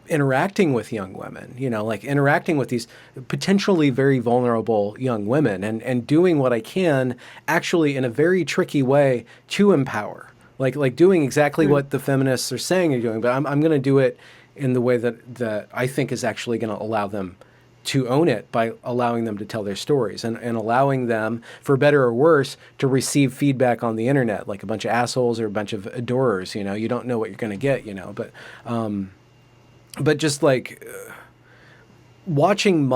interacting with young women, like interacting with these potentially very vulnerable young women and doing what I can actually in a very tricky way to empower, like doing exactly what the feminists are saying you're doing, but I'm going to do it in the way that I think is actually going to allow them to own it, by allowing them to tell their stories and allowing them, for better or worse, to receive feedback on the internet, like a bunch of assholes or a bunch of adorers. You don't know what you're going to get, but just like watching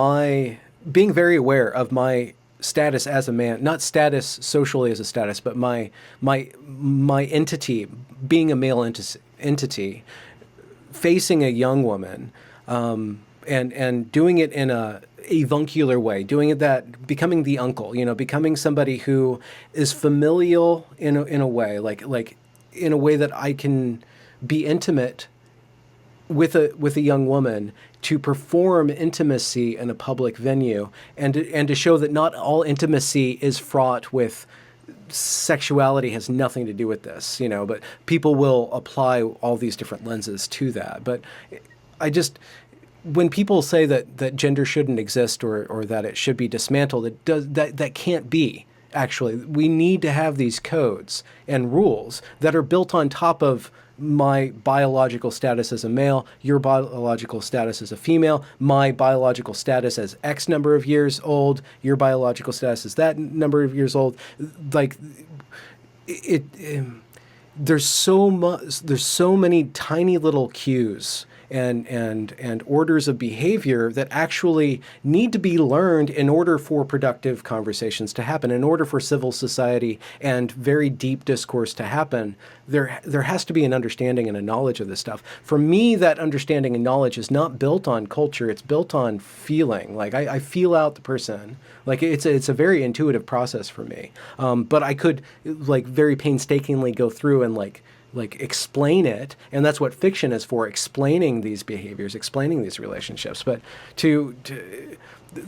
being very aware of my status as a man, not status socially as a status, but my entity, being a male entity, facing a young woman, and doing it in a avuncular way, becoming the uncle, becoming somebody who is familial in a way, like in a way that I can be intimate with a young woman, to perform intimacy in a public venue, and to show that not all intimacy is fraught with sexuality, has nothing to do with this, but people will apply all these different lenses to that. But when people say that gender shouldn't exist or that it should be dismantled, that can't be. Actually, we need to have these codes and rules that are built on top of my biological status as a male, your biological status as a female, my biological status as X number of years old, your biological status as that number of years old. Like there's so many tiny little cues and orders of behavior that actually need to be learned in order for productive conversations to happen, in order for civil society and very deep discourse to happen. There has to be an understanding and a knowledge of this stuff. For me, that understanding and knowledge is not built on culture, it's built on feeling. Like I feel out the person. Like it's a very intuitive process for me. But I could like very painstakingly go through and like explain it, and that's what fiction is for, explaining these behaviors, explaining these relationships. But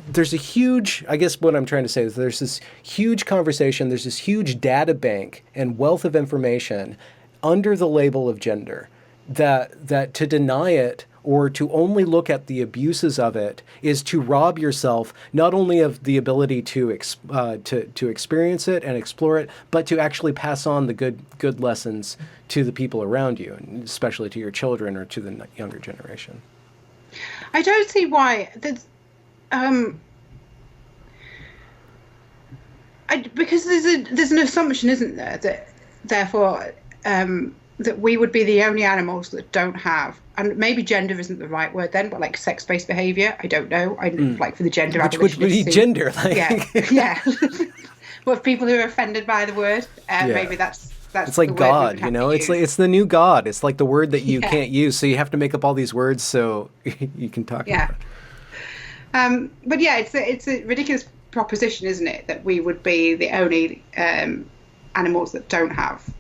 there's a huge, I guess what I'm trying to say is there's this huge conversation, there's this huge data bank and wealth of information under the label of gender that to deny it or to only look at the abuses of it is to rob yourself not only of the ability to experience it and explore it, but to actually pass on the good lessons to the people around you, and especially to your children or to the younger generation. I don't see why there's because there's an assumption, isn't there, that therefore that we would be the only animals that don't have, and maybe gender isn't the right word then, but like sex-based behavior. I don't know. Like for the gender which would be gender, like. Yeah. But people who are offended by the word, maybe that's It's like God, you know. It's the new God. It's like the word that you can't use, so you have to make up all these words so you can talk about it. But yeah, it's a ridiculous proposition, isn't it, that we would be the only animals that don't have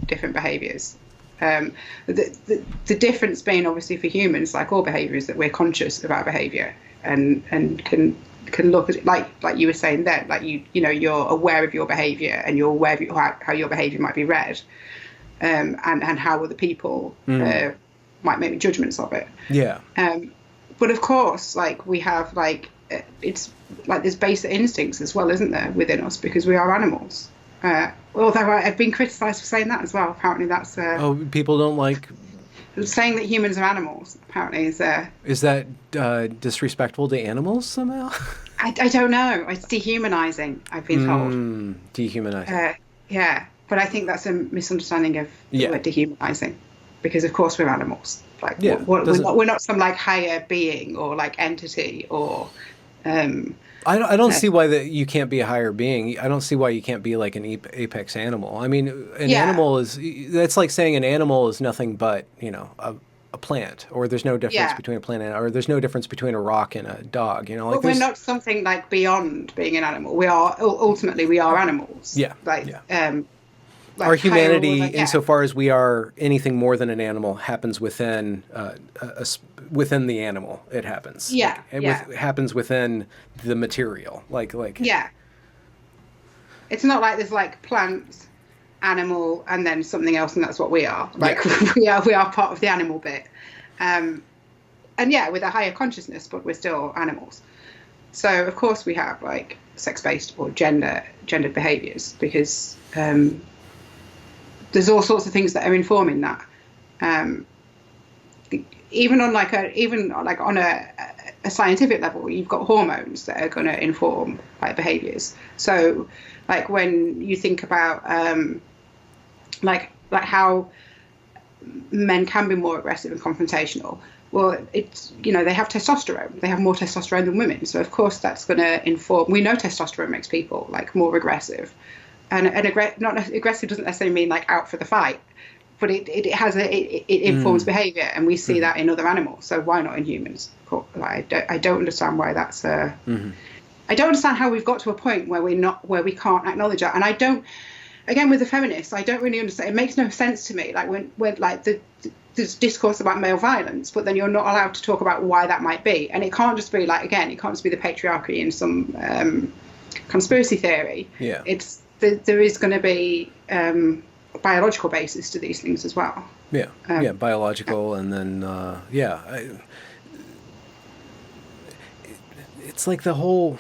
different behaviours. The difference being, obviously, for humans, like all behaviour, is that we're conscious of our behaviour and can look at it like you were saying then, like you know, you're aware of your behaviour and you're aware of how your behaviour might be read, and how other people might make judgments of it. Yeah. But of course, like we have it's like there's basic instincts as well, isn't there, within us, because we are animals. Although I've been criticised for saying that as well. Apparently that's... people don't like... Saying that humans are animals, apparently, is... Is that disrespectful to animals somehow? I don't know. It's dehumanising, I've been told. Dehumanising. Yeah, but I think that's a misunderstanding of the word dehumanising. Because, of course, we're animals. Like, we're not some, like, higher being or, like, entity or... I don't see why you can't be a higher being. I don't see why you can't be like an apex animal. I mean, an animal that's like saying an animal is nothing but, you know, a plant, or there's no difference between a plant or there's no difference between a rock and a dog, you know. Like, we're not something like beyond being an animal. We are ultimately animals. Yeah. Like our humanity, insofar as we are anything more than an animal, happens within within the animal. It happens. Yeah. It happens within the material. Like. Yeah. It's not like there's like plants, animal, and then something else, and that's what we are. Like we are part of the animal bit, and with a higher consciousness, but we're still animals. So of course we have like sex-based or gendered behaviours, because there's all sorts of things that are informing that. Even on a scientific level, you've got hormones that are going to inform like behaviours. So, like when you think about like how men can be more aggressive and confrontational. Well, it's, you know, they have testosterone. They have more testosterone than women. So of course that's going to inform. We know testosterone makes people like more aggressive. And not aggressive doesn't necessarily mean like out for the fight, but it informs behaviour, and we see that in other animals. So why not in humans? I don't understand why that's. I don't understand how we've got to a point where we can't acknowledge that. And I don't. Again, with the feminists, I don't really understand. It makes no sense to me. Like when like there's discourse about male violence, but then you're not allowed to talk about why that might be. And it can't just be like, again, it can't just be the patriarchy in some conspiracy theory. Yeah. There is going to be a biological basis to these things as well. Yeah, biological, and then it's like the whole.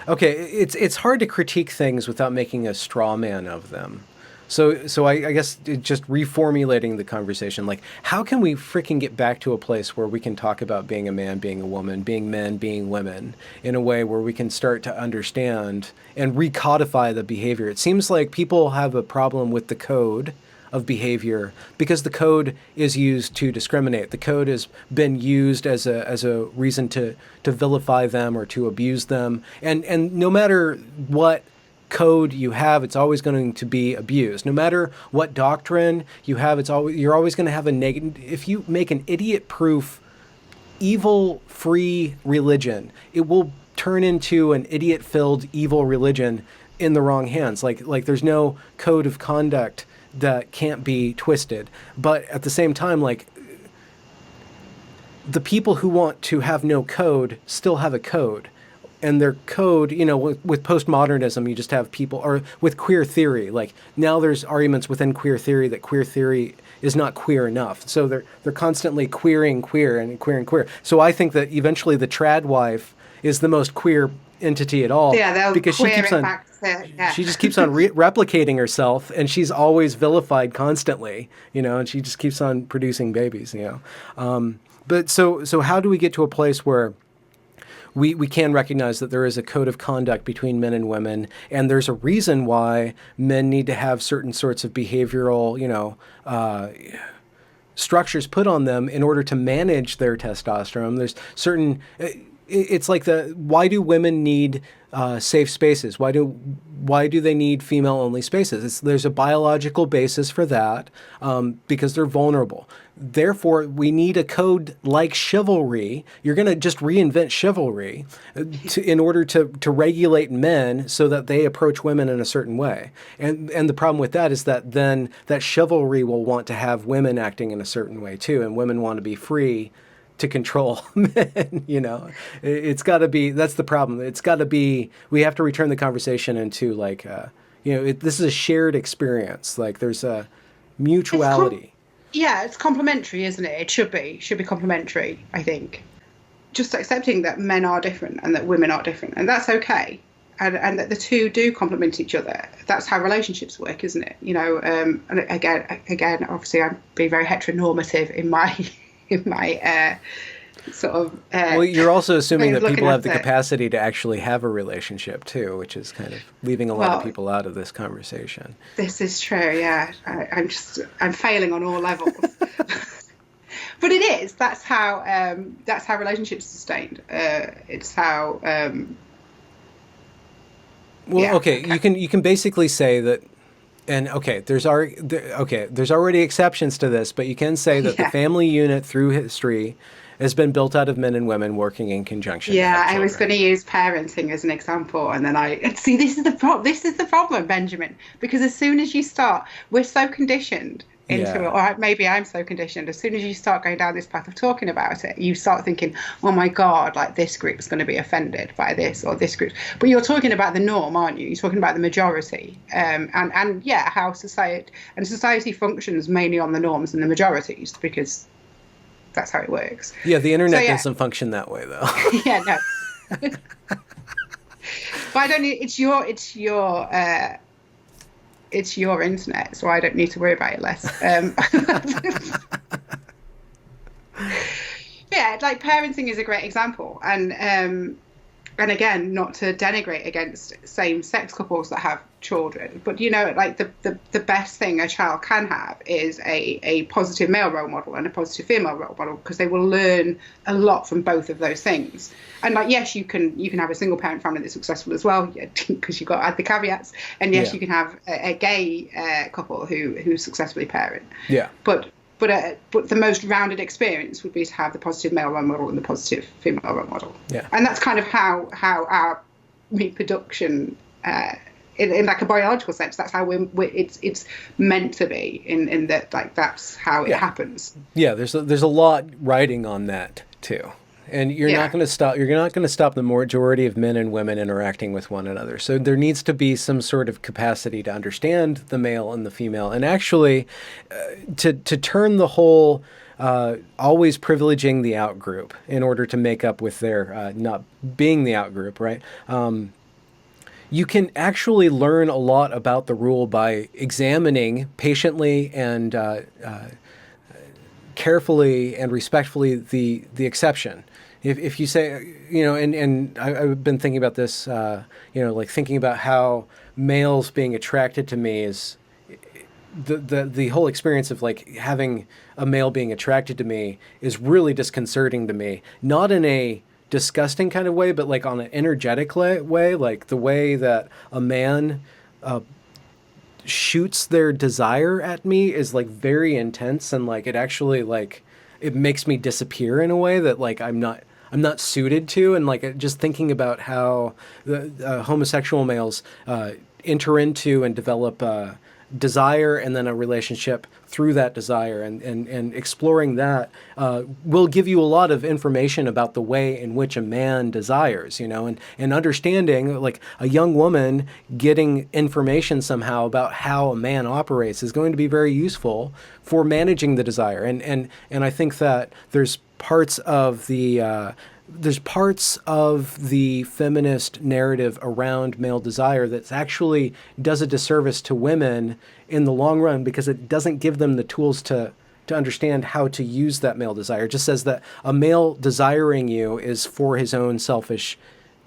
Okay, it's hard to critique things without making a straw man of them. So I guess just reformulating the conversation, like how can we freaking get back to a place where we can talk about being a man, being a woman, being men, being women, in a way where we can start to understand and recodify the behavior? It seems like people have a problem with the code of behavior because the code is used to discriminate. The code has been used as a reason to vilify them or to abuse them. And no matter what code you have, it's always going to be abused. No matter what doctrine you have, you're always going to have a negative. If you make an idiot-proof, evil-free religion, it will turn into an idiot-filled evil religion in the wrong hands. Like there's no code of conduct that can't be twisted. But at the same time, like the people who want to have no code still have a code. And their code, you know, with postmodernism, you just have people, or with queer theory, like now there's arguments within queer theory that queer theory is not queer enough. So they're constantly queering queer and queer and queer. So I think that eventually the trad wife is the most queer entity at all. Yeah, they'll because queer it back to, she just keeps on replicating herself, and she's always vilified constantly, you know, and she just keeps on producing babies, you know. But so how do we get to a place where we can recognize that there is a code of conduct between men and women, and there's a reason why men need to have certain sorts of behavioral, you know, structures put on them in order to manage their testosterone. There's certain, it's like why do women need safe spaces? Why do they need female-only spaces? There's a biological basis for that, because they're vulnerable. Therefore, we need a code like chivalry. You're going to just reinvent chivalry in order to regulate men so that they approach women in a certain way. And the problem with that is that then that chivalry will want to have women acting in a certain way too, and women want to be free to control men. It's got to be, that's the problem. It's got to be, we have to return the conversation into like, this is a shared experience. Like there's a mutuality. It's complementary, isn't it? It should be complementary, I think. Just accepting that men are different and that women are different, and that's okay. And that the two do complement each other. That's how relationships work, isn't it? And again, obviously I'm being very heteronormative in my sort of... well, you're also assuming that people have the capacity to actually have a relationship too, which is kind of leaving a lot of people out of this conversation. This is true, yeah. I'm failing on all levels. But it is. That's how relationships are sustained. It's how... You can basically say that. And there's already exceptions to this, but you can say that the family unit through history has been built out of men and women working in conjunction. Yeah, I was going to use parenting as an example, and then this is the problem. This is the problem, Benjamin, because as soon as you start, we're so conditioned into it, or maybe I'm so conditioned. As soon as you start going down this path of talking about it, you start thinking, oh my God, like this group's going to be offended by this, or this group. But you're talking about the norm, aren't you? You're talking about the majority, and how society functions mainly on the norms and the majorities, because that's how it works. Yeah, the internet doesn't function that way, though. Yeah, no. But I don't need, it's your internet, so I don't need to worry about it less. Like parenting is a great example, and again, not to denigrate against same-sex couples that have children, but like the best thing a child can have is a positive male role model and a positive female role model, because they will learn a lot from both of those things. And like, yes, you can have a single parent family that's successful as well, because you've got to add the caveats. And yes, you can have a gay couple who successfully parent. Yeah. But the most rounded experience would be to have the positive male role model and the positive female role model. Yeah. And that's kind of how our reproduction, in like a biological sense, that's how it's meant to be. In that, like, that's how it happens. Yeah. There's a lot riding on that too. And you're not going to stop. You're not going to stop the majority of men and women interacting with one another. So there needs to be some sort of capacity to understand the male and the female, and actually to turn the whole always privileging the out group in order to make up with their not being the out group, right? You can actually learn a lot about the rule by examining patiently and carefully and respectfully the exception. If you say, and I've been thinking about this, like thinking about how males being attracted to me is the whole experience of like having a male being attracted to me is really disconcerting to me. Not in a disgusting kind of way, but like on an energetic way, like the way that a man shoots their desire at me is like very intense, and like it actually like it makes me disappear in a way that like I'm not suited to. And like just thinking about how the homosexual males enter into and develop desire and then a relationship through that desire, and exploring that will give you a lot of information about the way in which a man desires, and understanding like a young woman getting information somehow about how a man operates is going to be very useful for managing the desire. And I think that there's parts of the feminist narrative around male desire that actually does a disservice to women in the long run, because it doesn't give them the tools to understand how to use that male desire. It just says that a male desiring you is for his own selfish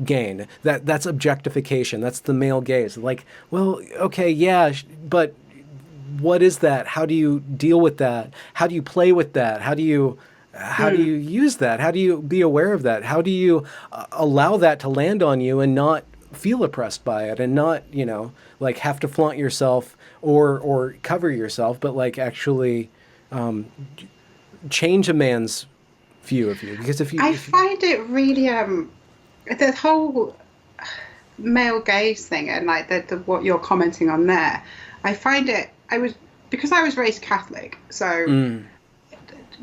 gain. That's objectification. That's the male gaze. Like, well, okay, yeah, but what is that? How do you deal with that? How do you play with that? How do you how do you use that? How do you be aware of that? How do you allow that to land on you and not feel oppressed by it, and not, like, have to flaunt yourself or cover yourself, but like actually change a man's view of you? Because I find it really the whole male gaze thing, and like the what you're commenting on there, I find it, because I was raised Catholic, so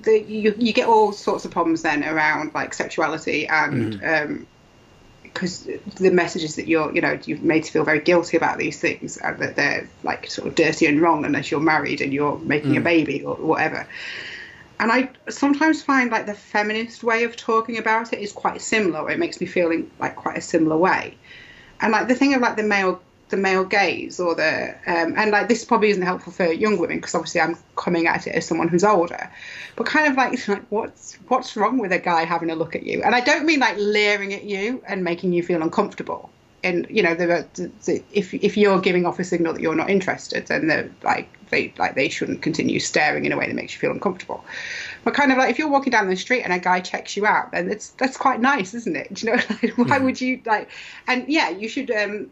you get all sorts of problems then around like sexuality, and because the messages that you've made to feel very guilty about these things, and that they're like sort of dirty and wrong unless you're married and you're making a baby or whatever. And I sometimes find like the feminist way of talking about it is quite similar. It makes me feel in like quite a similar way. And like the thing of like the male gaze, or the and like this probably isn't helpful for young women, because obviously I'm coming at it as someone who's older, but kind of like what's wrong with a guy having a look at you? And I don't mean like leering at you and making you feel uncomfortable. And if you're giving off a signal that you're not interested, then they shouldn't continue staring in a way that makes you feel uncomfortable. But kind of like if you're walking down the street and a guy checks you out, then that's quite nice, isn't it? Do you know, like, why would you like? And yeah, you should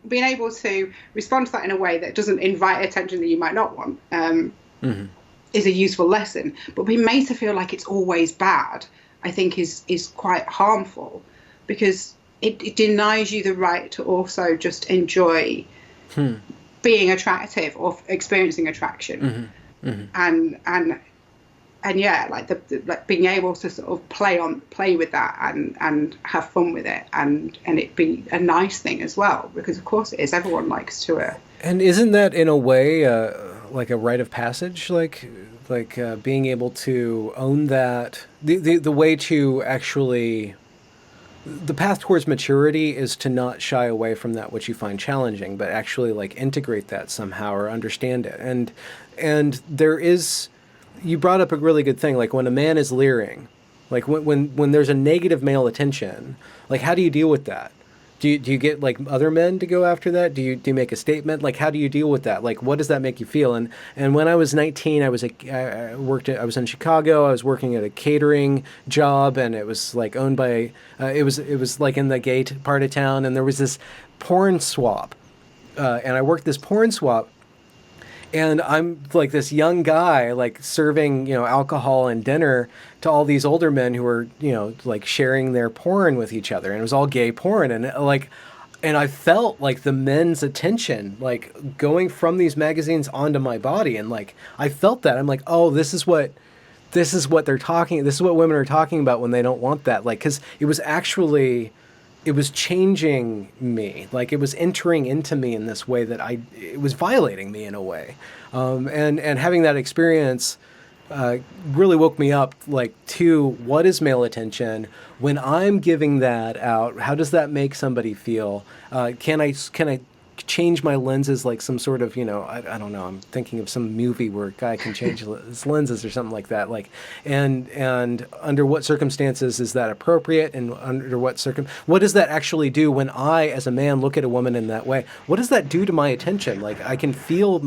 being able to respond to that in a way that doesn't invite attention that you might not want is a useful lesson. But being made to feel like it's always bad, I think is quite harmful, because it denies you the right to also just enjoy being attractive or experiencing attraction, and yeah, like like being able to sort of play with that and have fun with it, and it be a nice thing as well, because of course it is. Everyone likes to. And isn't that in a way like a rite of passage, like being able to own that? The way to actually. The path towards maturity is to not shy away from that which you find challenging, but actually like integrate that somehow or understand it. And there is, you brought up a really good thing, like when a man is leering, like when there's a negative male attention, like how do you deal with that? Do you get like other men to go after that? Do you make a statement? Like how do you deal with that? Like what does that make you feel? And when I was 19, I was in Chicago. I was working at a catering job, and it was like owned by it was like in the gay part of town, and there was this porn swap, and I worked this porn swap. And I'm like this young guy, like serving, alcohol and dinner to all these older men who were, like sharing their porn with each other. And it was all gay porn. And I felt like the men's attention, like going from these magazines onto my body. And like, I felt that. I'm like, oh, this is what they're talking. This is what women are talking about when they don't want that. Like, cause it was changing me, like it was entering into me in this way that it was violating me in a way. And having that experience really woke me up, like, to what is male attention? When I'm giving that out, how does that make somebody feel? Can I change my lenses, like some sort of, I don't know, I'm thinking of some movie where a guy can change his lenses or something like that, like, and under what circumstances is that appropriate, and under what what does that actually do when I, as a man, look at a woman in that way? What does that do to my attention? Like, I can feel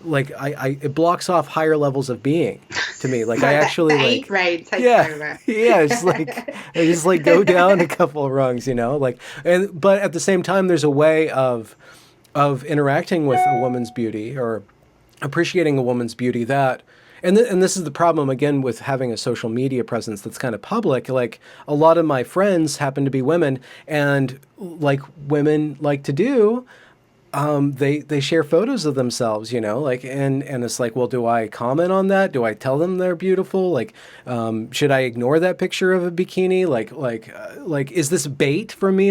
it blocks off higher levels of being to me. Like, I actually like, brain takes over. Yeah, it's like I just like go down a couple of rungs, but at the same time, there's a way of interacting with a woman's beauty, or appreciating a woman's beauty, that, and this is the problem again with having a social media presence that's kind of public. Like, a lot of my friends happen to be women, and like women like to do. They share photos of themselves, like, and it's like, well, do I comment on that? Do I tell them they're beautiful? Like, should I ignore that picture of a bikini? Like, is this bait for me?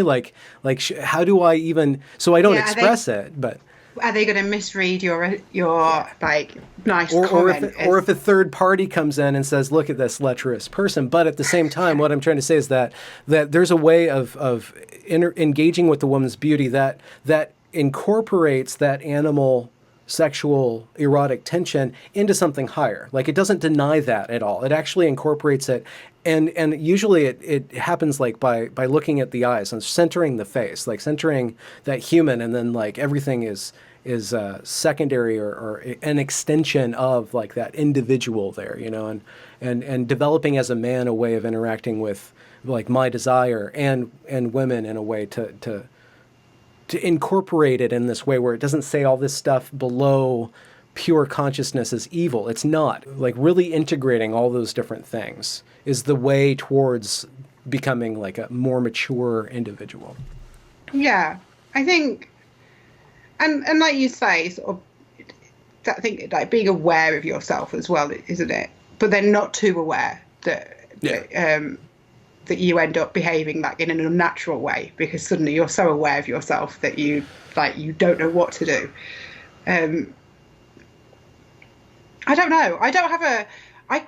How do I even, so I don't express it, but. Are they going to misread your like nice comment? Or if a third party comes in and says, look at this lecherous person. But at the same time, what I'm trying to say is that there's a way of engaging with the woman's beauty that incorporates that animal, sexual, erotic tension into something higher. Like, it doesn't deny that at all. It actually incorporates it. And usually it happens like by looking at the eyes and centering the face, like centering that human, and then like everything is secondary or an extension of like that individual there, you know, and developing as a man a way of interacting with like my desire and women in a way to incorporate it in this way where it doesn't say all this stuff below pure consciousness is evil. It's not. Like really integrating all those different things is the way towards becoming like a more mature individual. Yeah, I think, and like you say, sort of, I think like being aware of yourself as well, isn't it? But then not too aware that you end up behaving like in an unnatural way because suddenly you're so aware of yourself that you don't know what to do. I don't know. I don't have I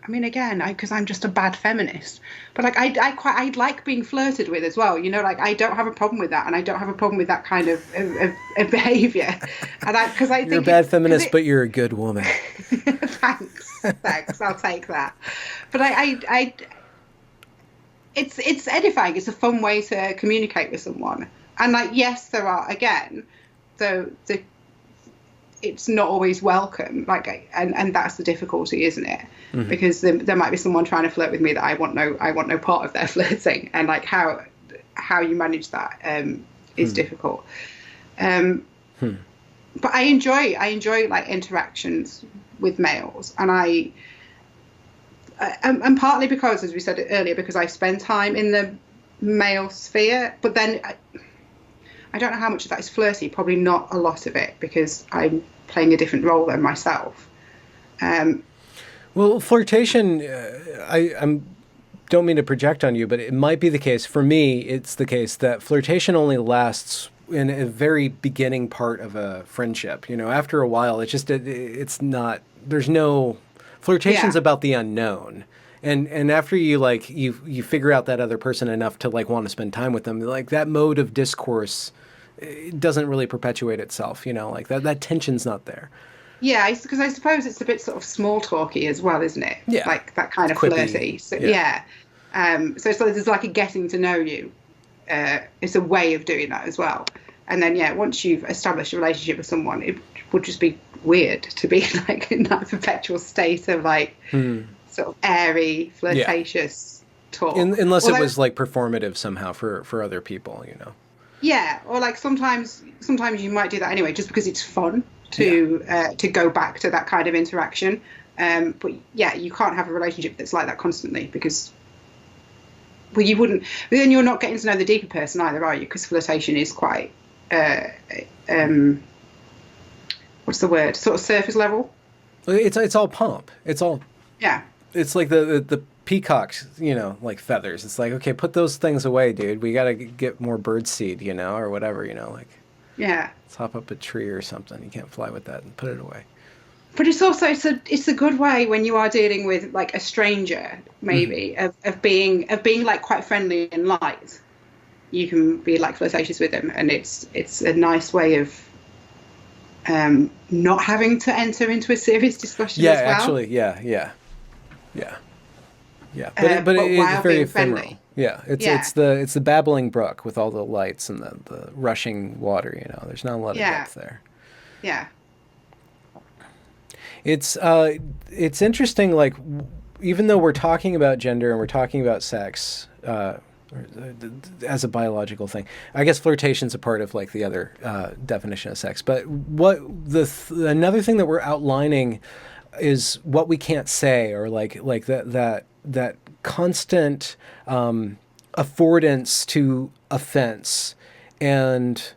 mean, again, because I'm just a bad feminist, but like I like being flirted with as well. You know, like I don't have a problem with that, and I don't have a problem with that kind of behaviour. And because I think you're a bad feminist, but you're a good woman. Thanks. I'll take that. But it's edifying. It's a fun way to communicate with someone. And like, yes, there are it's not always welcome. Like, and that's the difficulty, isn't it? Mm-hmm. Because there might be someone trying to flirt with me that I want no part of their flirting, and like how you manage that is difficult. But I enjoy like interactions with males, and and partly because, as we said earlier, because I spend time in the male sphere, but then I don't know how much of that is flirty, probably not a lot of it, because I'm playing a different role than myself. Well, flirtation, I don't mean to project on you, but it might be the case. For me, it's the case that flirtation only lasts in a very beginning part of a friendship. You know, after a while, it's not, there's no, flirtation's about the unknown. And after you like, you figure out that other person enough to like want to spend time with them, like that mode of discourse, it doesn't really perpetuate itself, you know, like that tension's not there. Yeah, because I suppose it's a bit sort of small talky as well, isn't it? Yeah. Like that kind of quippy. flirty. So, yeah. So there's like a getting to know you. It's a way of doing that as well. And then, once you've established a relationship with someone, it would just be weird to be like in that perpetual state of like sort of airy, flirtatious talk. Unless it was like performative somehow for other people, you know. Yeah, or like sometimes you might do that anyway, just because it's fun to go back to that kind of interaction. But yeah, you can't have a relationship that's like that constantly, because you wouldn't. But then you're not getting to know the deeper person either, are you? Because flirtation is quite what's the word? Sort of surface level. It's all pomp. It's all It's like the peacock's, you know, like feathers. It's like, okay, put those things away, dude. We got to get more bird seed, you know, or whatever, you know, like. Yeah. Let's hop up a tree or something. You can't fly with that, and put it away. But it's also it's a good way when you are dealing with like a stranger, maybe of being like quite friendly and light. You can be like flirtatious with them, and it's a nice way of not having to enter into a serious discussion as well. Actually, yeah. But it's very ephemeral. Friendly. Yeah, it's the babbling brook with all the lights and the rushing water. You know, there's not a lot of depth there. Yeah. It's interesting. Like, even though we're talking about gender and we're talking about sex as a biological thing, I guess flirtation's a part of like the other definition of sex. But what another thing that we're outlining is what we can't say, or like that constant affordance to offense, and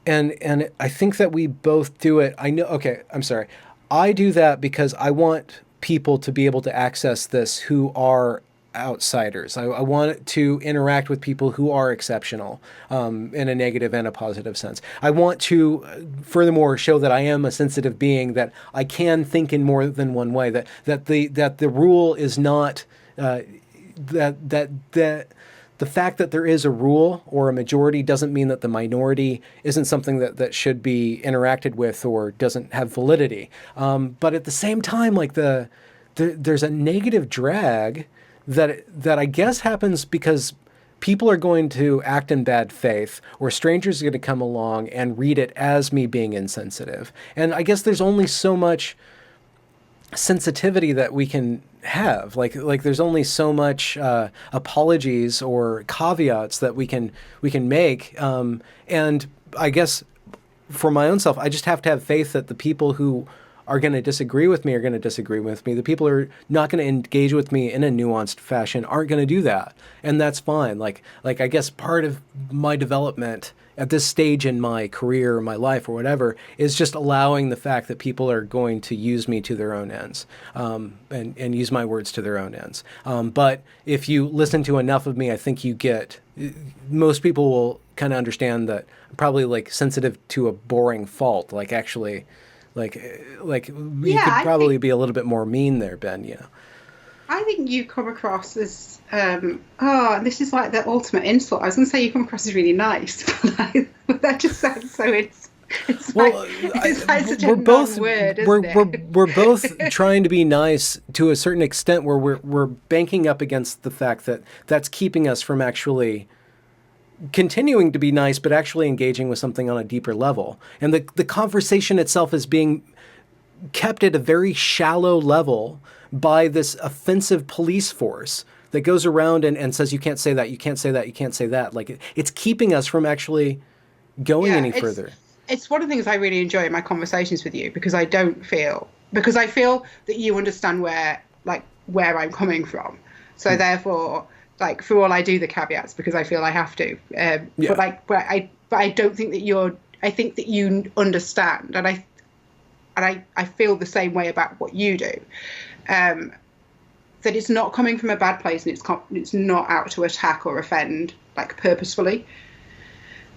I think that we both do it. I know. Okay, I'm sorry. I do that because I want people to be able to access this who are outsiders. I want to interact with people who are exceptional in a negative and a positive sense. I want to, furthermore, show that I am a sensitive being, that I can think in more than one way. That the rule is not that the fact that there is a rule or a majority doesn't mean that the minority isn't something that should be interacted with or doesn't have validity. But at the same time, like there's a negative drag that I guess happens because people are going to act in bad faith, or strangers are going to come along and read it as me being insensitive. And I guess there's only so much sensitivity that we can have. Like there's only so much apologies or caveats that we can make. And I guess for my own self, I just have to have faith that the people who are going to disagree with me are going to disagree with me. The people who are not going to engage with me in a nuanced fashion aren't going to do that. And that's fine. Like I guess part of my development at this stage in my career or my life or whatever is just allowing the fact that people are going to use me to their own ends, and use my words to their own ends. But if you listen to enough of me, I think most people will kind of understand that I'm probably like sensitive to a boring fault. Like actually, you could probably be a little bit more mean there, Ben, you know. I think you come across as, this is like the ultimate insult. I was going to say you come across as really nice, but that just sounds so, it's like such a non-word, isn't it? We're both trying to be nice to a certain extent where we're banking up against the fact that that's keeping us from actually continuing to be nice, but actually engaging with something on a deeper level. And the conversation itself is being kept at a very shallow level by this offensive police force that goes around and says, you can't say that, you can't say that, you can't say that. Like it's keeping us from actually going any further. It's one of the things I really enjoy in my conversations with you, because I feel that you understand where I'm coming from. So therefore, like, for all I do the caveats because I feel I have to. But I don't think that I think that you understand, and I feel the same way about what you do. That it's not coming from a bad place, and it's not out to attack or offend, like, purposefully.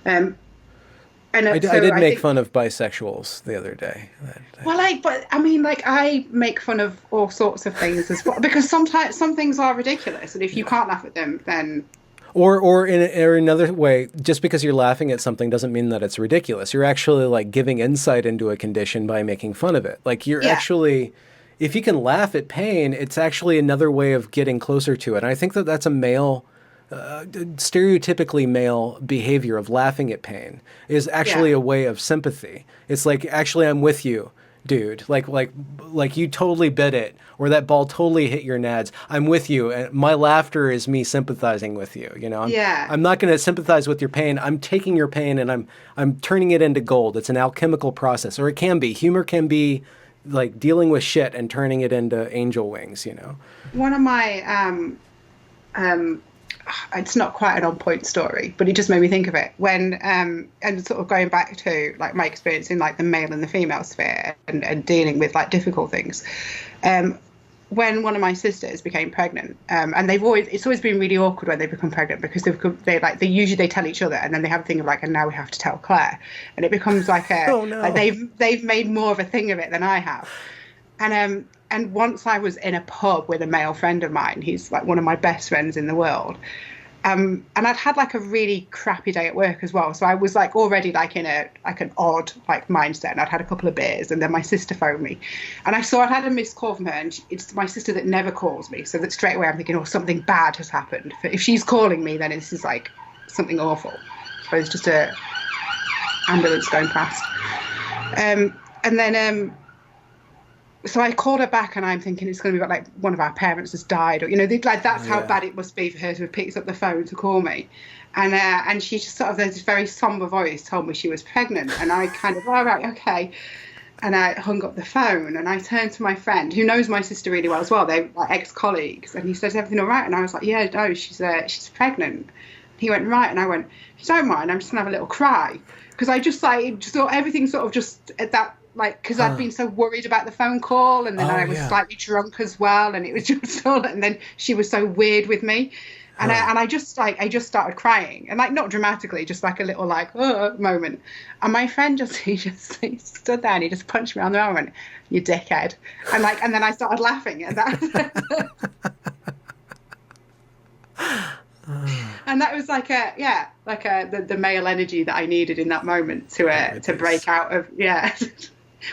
I did make fun of bisexuals the other day. Well, I make fun of all sorts of things as well, because sometimes some things are ridiculous, and if you can't laugh at them, then... Or in another way, just because you're laughing at something doesn't mean that it's ridiculous. You're actually, like, giving insight into a condition by making fun of it. Like, you're actually... If you can laugh at pain, it's actually another way of getting closer to it. And I think that that's a male... stereotypically male behavior of laughing at pain is actually a way of sympathy. It's like, actually, I'm with you, dude. Like you totally bit it, or that ball totally hit your nads. I'm with you, and my laughter is me sympathizing with you. You know, I'm not going to sympathize with your pain. I'm taking your pain and I'm turning it into gold. It's an alchemical process, or it can be. Humor can be like dealing with shit and turning it into angel wings. You know, one of my it's not quite an on-point story, but it just made me think of it when and sort of going back to like my experience in like the male and the female sphere and dealing with like difficult things. When one of my sisters became pregnant, and it's always been really awkward when they become pregnant, because they usually tell each other, and then they have a thing of like, and now we have to tell Claire, and it becomes like like they've made more of a thing of it than I have. And once I was in a pub with a male friend of mine, he's like one of my best friends in the world. And I'd had like a really crappy day at work as well. So I was like already like in an odd like mindset, and I'd had a couple of beers, and then my sister phoned me, and I saw I'd had a missed call from her, and it's my sister that never calls me. So that straight away I'm thinking, oh, something bad has happened. If she's calling me, then this is like something awful. So it's just a ambulance going past. And then, so I called her back, and I'm thinking it's going to be like one of our parents has died, or that's how bad it must be for her to have picked up the phone to call me, and she just sort of, there's this very somber voice told me she was pregnant, and I kind of, all right, okay, and I hung up the phone, and I turned to my friend who knows my sister really well as well. They're like ex-colleagues, and he said, is everything all right? And I was like, yeah, no, she's pregnant. He went, right, and I went, if you don't mind, I'm just gonna have a little cry, because I just thought everything sort of just at that. Like, because I'd been so worried about the phone call, and then I was slightly drunk as well, and it was just all, and then she was so weird with me, and I just started crying, and like not dramatically, just like a little like moment, and my friend he stood there and he just punched me on the arm and went, you dickhead, and then I started laughing, and that and that was like the male energy that I needed in that moment to break out of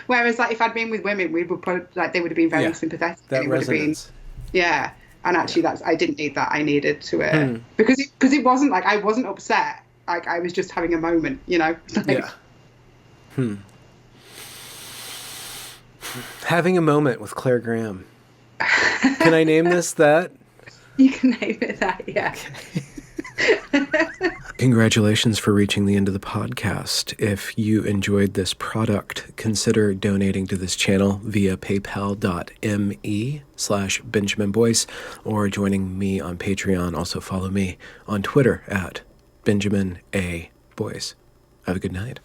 Whereas, like, if I'd been with women, we would probably, like, they would have been very sympathetic. That resonance. And And actually, I didn't need that. I needed to because it wasn't like I wasn't upset. Like I was just having a moment, you know. Like, yeah. Having a moment with Claire Graham. Can I name this that? You can name it that, yeah. Congratulations for reaching the end of the podcast. If you enjoyed this product, consider donating to this channel via paypal.me/Benjamin Boyce or joining me on Patreon. Also follow me on Twitter at Benjamin A. Boyce. Have a good night.